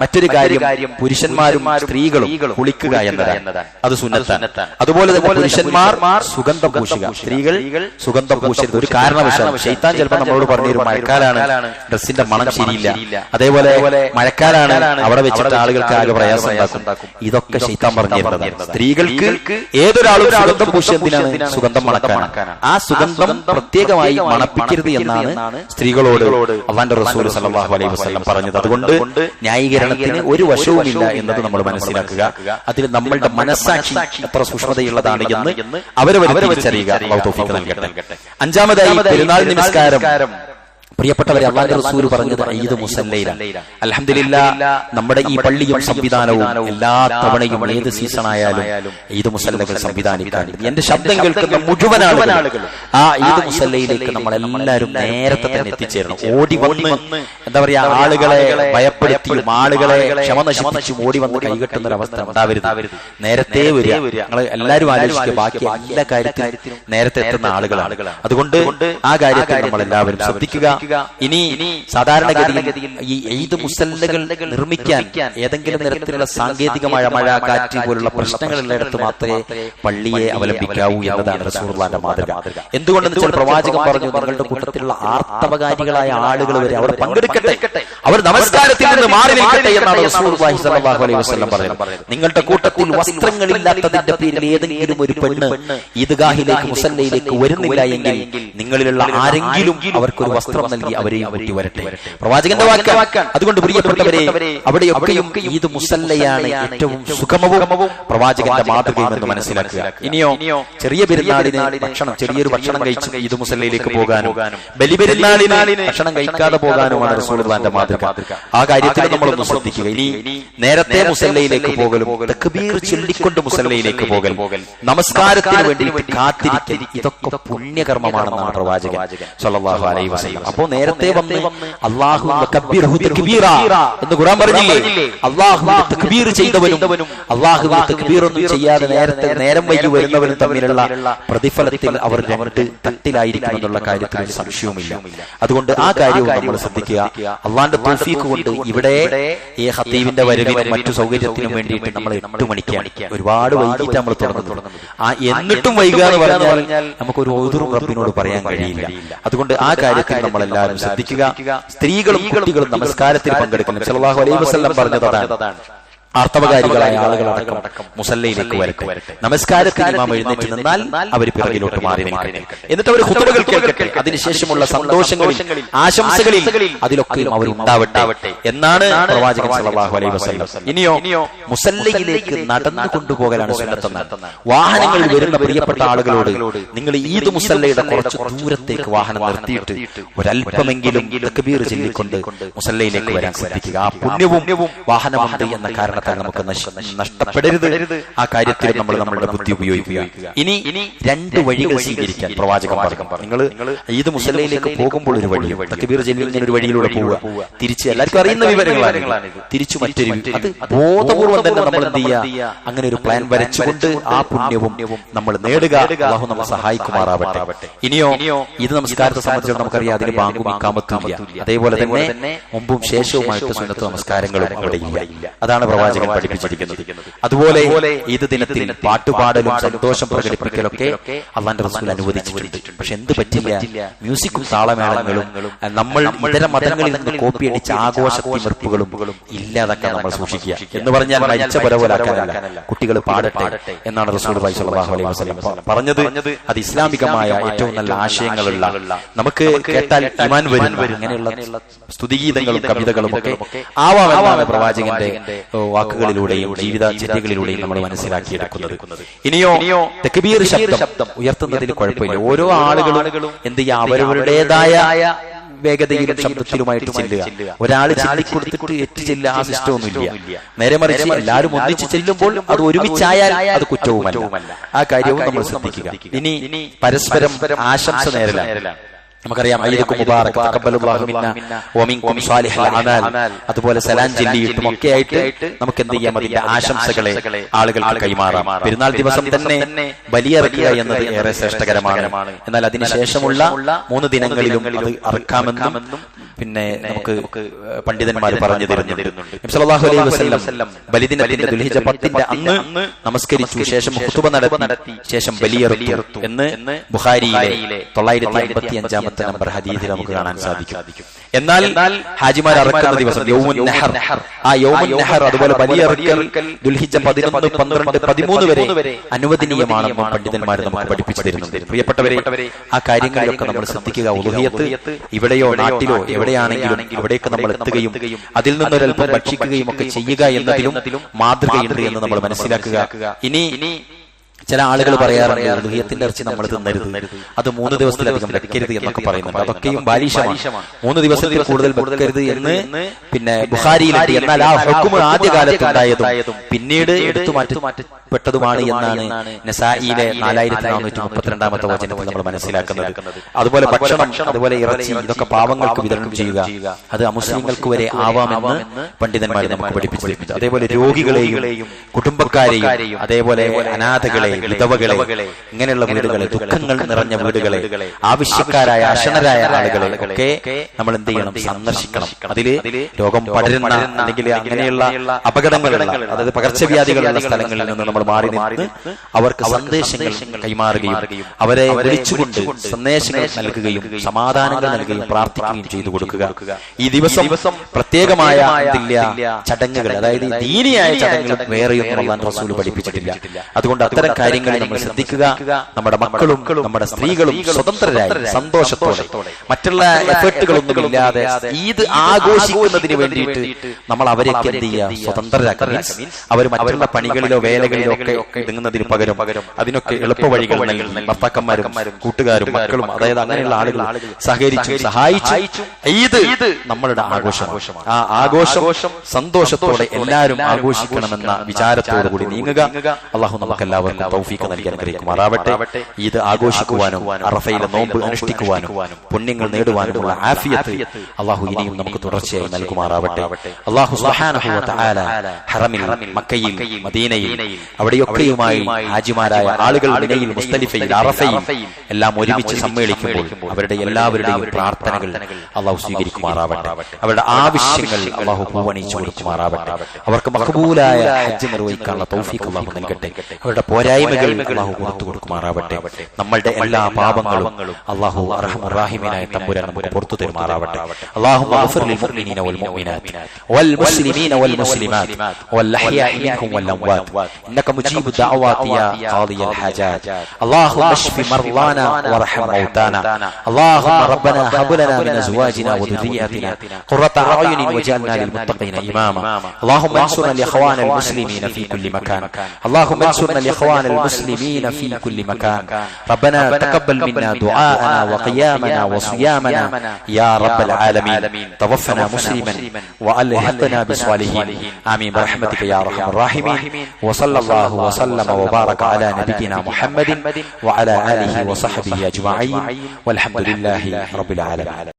മറ്റൊരു കാര്യം, പുരുഷന്മാരും സ്ത്രീകളും കുളിക്കുക എന്നതാണ്. അത് സുന്നത്താണ്. അതുപോലെ തന്നെ പുരുഷന്മാർ സുഗന്ധം പൂശുക, സ്ത്രീകൾ സുഗന്ധം പൂശരുത്. ഒരു കാരണവശാലും ശൈത്താൻ ചിലപ്പോൾ നമ്മളോട് പറഞ്ഞൊരു മഴക്കാലാണ്, ഡ്രസ്സിന്റെ മണം ശരിയില്ല, അതേപോലെ മഴക്കാലാണ്, അവിടെ വെച്ചിട്ട് ആളുകൾക്ക് ആകെ പ്രയാസം ഉണ്ടാക്കും. ഇതൊക്കെ ശൈത്താൻ പറഞ്ഞിരുന്നതാണ്. സ്ത്രീകൾക്ക് ഏതൊരാളും സുഗന്ധം പൂശിയതിനാണ് സുഗന്ധം മണക്കാനാണ്. ആ സുഗന്ധം പ്രത്യേകമായി മണപ്പിക്കരുത് എന്നാണ് സ്ത്രീകളോട് അല്ലാഹുവിന്റെ റസൂൽ സല്ലല്ലാഹു അലൈഹി വസല്ലം പറഞ്ഞത്. അതുകൊണ്ട് ന്യായീകരണത്തിന് ഒരു വശവുമില്ല എന്നത് നമ്മൾ മനസ്സിലാക്കുക. അതിൽ നമ്മളുടെ മനസ്സാക്ഷി എത്ര സൂക്ഷ്മതയുള്ളതാണ് എന്ന് അവരവർ തിരിച്ചറിയുക. അല്ലാഹു തൗഫീഖ് നൽകട്ടെ. അഞ്ചാമതായി പെരുന്നാൾ നമസ്കാരം. പ്രിയപ്പെട്ടവരെ, അല്ലാഹുവിന്റെ റസൂൽ പറഞ്ഞത് ഈദ് മുസല്ലയിലാണ്. അൽഹംദുലില്ലാഹ്, നമ്മുടെ ഈ പള്ളിയും സംവിധാനവും എല്ലാ തവണയും ഏത് സീസൺ ആയാലും ഈദ് മുസല്ലകൾ സംവിധാനിക്കാറുണ്ട്. എന്റെ ശബ്ദം കേൾക്കുന്ന മുഴുവൻ ആളുകളും ആ ഈദ് മുസല്ലയിലേക്ക് നമ്മളെല്ലാവരും നേരത്തെ തന്നെ എത്തിച്ചേരണം. ഓടി വന്ന് എന്താ പറയാ, ആളുകളെ ഭയപ്പെടുത്തിയും ആളുകളെ ക്ഷമ നശിപ്പിച്ചും ഓടി വന്ന് കൈകെട്ടുന്ന ഒരു അവസ്ഥ ഉണ്ടാവരുത്. നേരത്തെ വരിക. നിങ്ങൾ എല്ലാവരും ആലോചിക്കുക, ബാക്കി എല്ലാ കാര്യത്തിലും നേരത്തെ എത്തുന്ന ആളുകളാണ്. അതുകൊണ്ട് ആ കാര്യത്തിൽ നമ്മൾ എല്ലാവരും ശ്രദ്ധിക്കുക. ഇനി സാധാരണഗതിയിൽ ഈ ഈദ് മുസല്ലകൾ നിർമ്മിക്കാൻ ഏതെങ്കിലും തരത്തിലുള്ള സാങ്കേതികമായ മഴ, കാറ്റ് പോലുള്ള പ്രശ്നങ്ങളുള്ളിടത്ത് മാത്രമേ പള്ളിയെ അവലംബിക്കാവൂ എന്നതാണ് റസൂലുള്ളാഹിന്റെ മാതൃക. എന്തുകൊണ്ടെന്ന് വെച്ചാൽ പ്രവാചകൻ പറഞ്ഞു, നിങ്ങളുടെ കൂട്ടത്തിലുള്ള ആർത്തവകാരികളായ ആളുകൾ വരെ അവർ പങ്കെടുക്കട്ടെ, അവർ നമസ്കാരത്തിൽ നിന്ന് മാറി നിൽക്കട്ടെ എന്നാണ് റസൂലുള്ളാഹി സ്വല്ലല്ലാഹു അലൈഹി വസല്ലം പറയുന്നത്. നിങ്ങളുടെ കൂട്ടത്തിൽ വസ്ത്രങ്ങളില്ലാത്തതിന്റെ പേരിൽ ഏതെങ്കിലും ഒരു പെണ്ണ് ഈദ്ഗാഹിലേക്ക് മുസല്ലയിലേക്ക് വരുന്നില്ല എങ്കിൽ നിങ്ങളിലുള്ള ആരെങ്കിലും അവർക്കൊരു വസ്ത്രം നൽകി അവരെയും കൂട്ടി വരട്ടെ. പ്രവാചകന്റെ വാക്കാണ്. അതുകൊണ്ട് പ്രിയപ്പെട്ടവരെ, അവിടെയൊക്കെയും ഈദ് മുസല്ലയാണ് ഏറ്റവും സുഗമവും പ്രവാചകന്റെ മാതൃകയും എന്ന് മനസ്സിലാക്കുക. ഇനിയോ ചെറിയ പെരുന്നാളിന് ചെറിയൊരു ഭക്ഷണം കഴിച്ച് ഈദ് മുസല്ലയിലേക്ക് പോകാനും ബലിപെരുന്നാളിന് ഭക്ഷണം കഴിക്കാതെ പോകാനുമാണ് റസൂലുള്ളാഹിന്റെ മാതൃക. ആ കാര്യത്തിൽ നമ്മളൊന്ന് ശ്രദ്ധിക്കുക. ഇനി നേരത്തെ മുസല്ലയിലേക്ക് പോകലും തക്ബീർ ചൊല്ലിക്കൊണ്ട് മുസല്ലയിലേക്ക് പോകലും നമസ്കാരത്തിന് വേണ്ടി കാത്തിരിക്കൽ, ഇതൊക്കെ പുണ്യകർമ്മമാണെന്നാണ് പ്രവാചകൻ സ്വല്ലല്ലാഹു അലൈഹി വസല്ലം. അപ്പോ നേരത്തെ വന്ന് അല്ലാഹു തക്ബീറഹു തക്ബീറ എന്ന് ഖുർആൻ പറഞ്ഞില്ലേ? അല്ലാഹുവിനെ തക്ബീർ ചെയ്തവനും അല്ലാഹുവിനെ തക്ബീർ ഒന്നും ചെയ്യാതെ നേരം വൈകി വരുന്നവനും തമ്മിലുള്ള പ്രതിഫലത്തിൽ അവർ രണ്ട് തട്ടിലായിരിക്കും എന്നുള്ള കാര്യത്തിൽ ഒരു സംശയവുമില്ല. അതുകൊണ്ട് ആ കാര്യവും നമ്മൾ ശ്രദ്ധിക്കുക. അള്ളാന്റെ തൗഫീഖ് കൊണ്ട് ഇവിടെ ഈ ഖതീബിന്റെ വരവിനും മറ്റു സൗകര്യത്തിനും വേണ്ടിയിട്ട് നമ്മൾ 8 മണിക്കാണ്, ഒരുപാട് വൈകിട്ട് നമ്മൾ തുടങ്ങുന്നത്. ആ എന്നിട്ടും വൈകുക എന്ന് പറഞ്ഞാൽ നമുക്കൊരു ഓതുറും റബ്ബിനോട് പറയാൻ കഴിയില്ല. അതുകൊണ്ട് ആ കാര്യത്തിൽ നമ്മൾ എല്ലാവരും ശ്രദ്ധിക്കുക. സ്ത്രീകളും കുട്ടികളും നമസ്കാരത്തിൽ പങ്കെടുക്കണം. സല്ലല്ലാഹു അലൈഹി വസല്ലം പറഞ്ഞത് അതാണ്. ആർത്തവകാരികളായ ആളുകളടക്കം മുസല്ലയിലേക്ക് വരട്ടെ. നമസ്കാരത്തിന് ഇമാം എഴുന്നേറ്റ് നിന്നാൽ അവർ പിറകിലോട്ട് മാറി നിൽക്കട്ടെ. എന്നിട്ട് അവർ ഖുതുബകൾ കേൾക്കട്ടെ. അതിനുശേഷമുള്ള സന്തോഷങ്ങളിൽ, ആശംസകളിൽ അതിലൊക്കെയും അവർ ഉണ്ടാവട്ടെ എന്നാണ് പ്രവാചകൻ സല്ലല്ലാഹു അലൈഹി വസല്ലം. ഇനിയോ മുസല്ലയിലേക്ക് നടന്നു കൊണ്ടുപോകലാണ് സുന്നത്ത്. വാഹനങ്ങളിൽ വരുന്ന പ്രിയപ്പെട്ട ആളുകളോട് നിങ്ങൾ ഈദ് മുസല്ലയുടെ കുറച്ച് ദൂരത്തേക്ക് വാഹനം നിർത്തിയിട്ട് ഒരല്പമെങ്കിലും തക്ബീർ ചൊല്ലിക്കൊണ്ട് മുസല്ലയിലേക്ക് വരാൻ ശ്രദ്ധിക്കുക. ആ പുണ്യവും വാഹനമുണ്ട് എന്ന കാരണത്താൽ കാരണത്താൽ നമുക്ക് നഷ്ടപ്പെടരുത്. ആ കാര്യത്തിൽ നമ്മൾ നമ്മളുടെ ബുദ്ധി ഉപയോഗിക്കുക. ഇനി 2 വഴികൾ സ്വീകരിക്കാൻ പ്രവാചകൻ പറഞ്ഞു. നിങ്ങൾ ഈദ് മുസല്ലയിലേക്ക് പോകുമ്പോൾ ഒരു വഴി, തക്ബീർ ചൊല്ലി ഒരു വഴിയിലൂടെ പോവുക, തിരിച്ച് എല്ലാവർക്കും അറിയുന്ന വിവരങ്ങളാണ്, തിരിച്ചു മറ്റൊരു, അത് ബോധപൂർവം തന്നെ നമ്മൾ എന്ത് ചെയ്യുക, അങ്ങനെ ഒരു പ്ലാൻ വരച്ചുകൊണ്ട് ആ പുണ്യവും നമ്മൾ നേടുക. അല്ലാഹു നമ്മെ സഹായിക്കുമാറാവട്ടെ. ഇനിയോ ഇത് നമസ്കാരത്തെ സംബന്ധിച്ച് നമുക്കറിയാം, അതിന് ബാങ്കും ഇഖാമത്തും ഇല്ല. അതേപോലെ തന്നെ മുമ്പും ശേഷവുമായിട്ട് സുന്നത്ത് നമസ്കാരങ്ങളും അവിടെ ഇല്ല. അതാണ് പ്രവാചകൻ പഠിപ്പിച്ചിരിക്കുന്നത്. അതുപോലെ ഈദ് ദിനത്തിൽ പാട്ടുപാടലും സന്തോഷം പ്രകടിപ്പിക്കലൊക്കെ അള്ളാന്റെ റസൂൽ അനുവദിച്ചിട്ടുണ്ട്. പക്ഷെ എന്ത് പറ്റില്ല, മ്യൂസിക്കും താളമേളങ്ങളും നമ്മൾ ഇതര മതങ്ങളിൽ നിന്ന് കോപ്പിയടിച്ച ആഘോഷത്തിമിർപ്പുകളും ഇല്ലാതാക്കാൻ നമ്മൾ സൂക്ഷിക്കുക. എന്ന് പറഞ്ഞാൽ മരിച്ച പരവലാക്കാനല്ല, കുട്ടികൾ പാടട്ടെ എന്നാണ് റസൂലുള്ളാഹി സ്വല്ലല്ലാഹു അലൈഹി വസല്ലം പറഞ്ഞത്. അത് ഇസ്ലാമികമായ ഏറ്റവും നല്ല ആശയങ്ങളുള്ള, നമുക്ക് കേട്ടാൽ ഈമാൻ വരും, അങ്ങനെയുള്ള സ്തുതിഗീതങ്ങളും കവിതകളും ഒക്കെ ആവാമെന്നാണ് പ്രവാചകന്റെ വാക്കുകളിലൂടെയും ജീവിതചര്യകളിലൂടെയും നമ്മൾ മനസ്സിലാക്കിയെടുക്കുന്നത്. ഇനിയോ തക്ബീർ ശബ്ദം ഉയർത്തുന്നതിൽ കുഴപ്പമില്ല. ഓരോ ആളുകളും എന്ത് ചെയ്യുക, അവരവരുടേതായ വേഗതയിലും ശബ്ദത്തിലുമായിട്ട് ചെല്ലുക. ഒരാൾ ചൊല്ലിക്കൊടുത്തിട്ട് ഏറ്റു ചെല്ലുക, ആ സിസ്റ്റം ഒന്നുമില്ല. നേരെ മറിച്ച് എല്ലാവരും ഒന്നിച്ച് ചെല്ലുമ്പോൾ അത് ഒരുമിച്ചായാൽ അത് കുറ്റവുമല്ല. ആ കാര്യവും നമ്മൾ ശ്രദ്ധിക്കുക. ഇനി പരസ്പരം ആശംസ നേരലാണ്. നമുക്കറിയാം, അതുപോലെ സലാം ചൊല്ലിയിട്ടും ഒക്കെ ആയിട്ട് നമുക്ക് എന്ത് ചെയ്യാം, അതിന്റെ ആശംസകളെ ആളുകൾക്ക് കൈമാറാം. പെരുന്നാൾ ദിവസം തന്നെ ബലിയറുക്കുക എന്നത് ഏറെ ശ്രേഷ്ഠകരമാണ്. എന്നാൽ അതിനുശേഷമുള്ള 3 ദിനങ്ങളിലും അത് അറുക്കാമെന്നും പിന്നെ നമുക്ക് പണ്ഡിതന്മാർ പറഞ്ഞു തരുന്നുണ്ട്. നബി സല്ലല്ലാഹു അലൈഹി വസല്ലം ബലിദിനത്തിന്റെ ദുൽഹിജ്ജ 10 അന്ന് നമസ്കരിച്ചു, ശേഷം ഖുതുബ നടത്തി, ശേഷം ബലിയറുത്തു എന്ന് ബുഖാരിയിലെ 955 നമ്പർ ഹദീസിൽ നമുക്ക് കാണാൻ സാധിക്കും. എന്നാൽ ഹാജിമാർ അറക്കുന്ന ദിവസം യൗമുൻ നഹർ, ആ യൗമുൻ നഹർ അതുപോലെ ബലിയറുക്കൽ ദുൽഹിജ്ജ 11, 12, 13 വരെ അനുവദനീയമാണെന്ന് പണ്ഡിതന്മാർ നമുക്ക് പഠിപ്പിച്ചു തരുന്നുണ്ട്. പ്രിയപ്പെട്ടവരെ, ആ കാര്യങ്ങളിലൊക്കെ നമ്മൾ ശ്രദ്ധിക്കുക. ഉളുഹിയത്ത് ഇവിടെയോ നാട്ടിലോ എവിടെയാണെങ്കിലും അവിടേക്ക് നമ്മൾ എത്തുകയും അതിൽ നിന്നൊരൽപ്പം ഭക്ഷിക്കുകയും ഒക്കെ ചെയ്യുക എന്നതിലും മാതൃകയുണ്ട് എന്ന് നമ്മൾ മനസ്സിലാക്കുക. ഇനി ചില ആളുകൾ പറയാറുണ്ട്, ഉളുഹിയത്തിന്റെ ഇറച്ചി നമ്മൾ തിന്നരുത്, അത് 3 ദിവസത്തിലധികം വെക്കരുത് എന്നൊക്കെ പറയുന്നുണ്ട്. അതൊക്കെയും ബാലിശമാണ്. 3 ദിവസത്തിൽ കൂടുതൽ വെക്കരുത് എന്ന് പിന്നെ ബുഖാരിയിലുണ്ട്. എന്നാൽ ആ ഹുക്മ് ആദ്യകാലത്ത് ഉണ്ടായതും പിന്നീട് എടുത്തു മാറ്റപ്പെട്ടതുമാണ് എന്നാണ് നസായിയിലെ 4432 വചനത്തിൽ നമ്മൾ മനസ്സിലാക്കുന്നത്. അതുപോലെ ഭക്ഷണം, അതുപോലെ ഇറച്ചി, ഇതൊക്കെ പാവങ്ങൾക്ക് വിതരണം ചെയ്യുക, അത് അമുസ്ലിങ്ങൾക്ക് വരെ ആവാമെന്ന് പണ്ഡിതന്മാർ നമുക്ക് പഠിപ്പിച്ചിട്ടുണ്ട്. അതേപോലെ രോഗികളെയും കുടുംബക്കാരെയും അതേപോലെ അനാഥകളെ, വിധവകളെ, ഇങ്ങനെയുള്ള വീടുകളെ, ദുഃഖങ്ങൾ നിറഞ്ഞ വീടുകളെ, ആവശ്യക്കാരായ അശരണരായ ആളുകളെ ഒക്കെ നമ്മൾ എന്ത് ചെയ്യണം, സന്ദർശിക്കണം. അതില് രോഗം പടരുന്ന അല്ലെങ്കിൽ അങ്ങനെയുള്ള അപകടങ്ങളുള്ള, അതായത് പകർച്ചവ്യാധികളുള്ള സ്ഥലങ്ങളിൽ നിന്ന് നമ്മൾ മാറി നിന്ന് അവർക്ക് സന്ദേശങ്ങൾ കൈമാറുകയും അവരെ വിളിച്ചുകൊണ്ട് സന്ദേശങ്ങൾ നൽകുകയും സമാധാനങ്ങൾ നൽകുകയും പ്രാർത്ഥിക്കുകയും ചെയ്തു കൊടുക്കുക. ഈ ദിവസം പ്രത്യേകമായ ചടങ്ങുകൾ, അതായത് ദീനിയായ ചടങ്ങുകൾ വേറെയൊന്നും അല്ലാഹു റസൂൽ പഠിപ്പിച്ചിട്ടില്ല. അതുകൊണ്ട് അത്തരം കാര്യങ്ങൾ നമ്മൾ ശ്രദ്ധിക്കുക. നമ്മുടെ മക്കളും നമ്മുടെ സ്ത്രീകളും സ്വതന്ത്രരായി സന്തോഷത്തോടെ മറ്റുള്ള എഫേർട്ടുകളൊന്നും ഇല്ലാതെ ഈദ് ആഘോഷിക്കുന്നതിന് വേണ്ടിയിട്ട് നമ്മൾ അവരെയൊക്കെ എന്ത് ചെയ്യുക, സ്വതന്ത്രരാക്കുക. അവർ മറ്റുള്ള പണികളിലോ വേലകളിലോ ഒക്കെ ഇടുന്നതിന് പകരം അതിനൊക്കെ എളുപ്പ വഴികൾ നൽകി ഭർത്താക്കന്മാരും കൂട്ടുകാരും മക്കളും, അതായത് അങ്ങനെയുള്ള ആളുകൾ സഹകരിച്ചു സഹായിച്ചു ഈദ് നമ്മളുടെ ആഘോഷമാണ്. ആ ആഘോഷം സന്തോഷത്തോടെ എല്ലാവരും ആഘോഷിക്കണമെന്ന വിചാരത്തോടു കൂടി നീങ്ങുക. അല്ലാഹു നമുക്കെല്ലാവർക്കും തൗഫീഖ് നൽകി അനുഗ്രഹിക്കുമാറാവട്ടെ. ഈദ് ആഘോഷിക്കുവാനും അറഫയിലെ നോമ്പ് അനുഷ്ഠിക്കുവാനും പുണ്യങ്ങൾ നേടുവാനുമുള്ള ആഫിയത്ത് അല്ലാഹു ഇനിയും നമുക്ക് തുടർച്ചയായി നൽകുമാറാവട്ടെ. അല്ലാഹു സുബ്ഹാനഹു വ തആല ഹറമിൽ, മക്കയിൽ, മദീനയിൽ അവിടെയൊക്കെയുമായി ഹാജിമാരായ ആളുകൾ മിനയിൽ, മുസ്തലിഫയിൽ, അറഫയിൽ എല്ലാം ഒരുമിച്ച് സമ്മേളിക്കുമ്പോൾ അവരുടെ എല്ലാവരുടെയും പ്രാർത്ഥനകൾ അല്ലാഹു സ്വീകരിക്കുമാറാവട്ടെ. അവരുടെ ആവശ്യങ്ങൾ അല്ലാഹു പൂവണിച്ചു കൊടുക്കുമാറാവട്ടെ. അവർക്ക് മഖബൂലായ ഹജ്ജ് നിർവഹിക്കാനുള്ള തൗഫീഖ് അല്ലാഹു നൽകട്ടെ. അവരുടെ പോരായ്മകൾ അല്ലാഹു പുറത്തു കൊടുക്കുമാറാവട്ടെ. നമ്മളുടെ എല്ലാ പാപങ്ങളും അല്ലാഹു അർഹമുർ റഹീമിനായ തമ്പുരാൻ നമുക്ക് പുറത്തു തരുമാറാവട്ടെ. അല്ലാഹുമ്മ ഗഫിർ ലിൽ മുഅ്മിനീന വൽ മുഅ്മിനാത്ത് വൽ മുസ്ലിമീന വൽ മുസ്ലിമാത്ത് വൽ അഹ്യാഇ മിൻഹും വൽ അംവാത്ത് ഇന്നക മുജീബു ദഅവാതി യാ ഖാദിയൽ ഹാജാത്ത്. അല്ലാഹുമ്മ അശ്ഫി മർളാനാ വറഹം മൗതാനാ. അല്ലാഹുമ്മ റബ്ബനാ ഹബ് ലനാ മിൻ അസ്വാജിനാ വദുരിയാതിനാ ഖുറത അഅയുനിൻ വജഅൽനാ ലിൽ മുത്തഖീന ഇമാമാ. അല്ലാഹുമ്മ അൻസുർനാ ലിഖ്വാനൽ മുസ്ലിമീന ഫീ കുല്ലി മകാൻ. അല്ലാഹുമ്മ അൻസുർനാ ലിഖ്വാനൽ المسلمين في كل مكان. ربنا تقبل منا دعاءنا وقيامنا وصيامنا يا رب العالمين. توفنا مسلما وألحقنا بالصالحين. آمين برحمتك يا أرحم الراحمين. وصلى الله وسلم وبارك على نبينا محمد وعلى آله وصحبه أجمعين والحمد لله رب العالمين.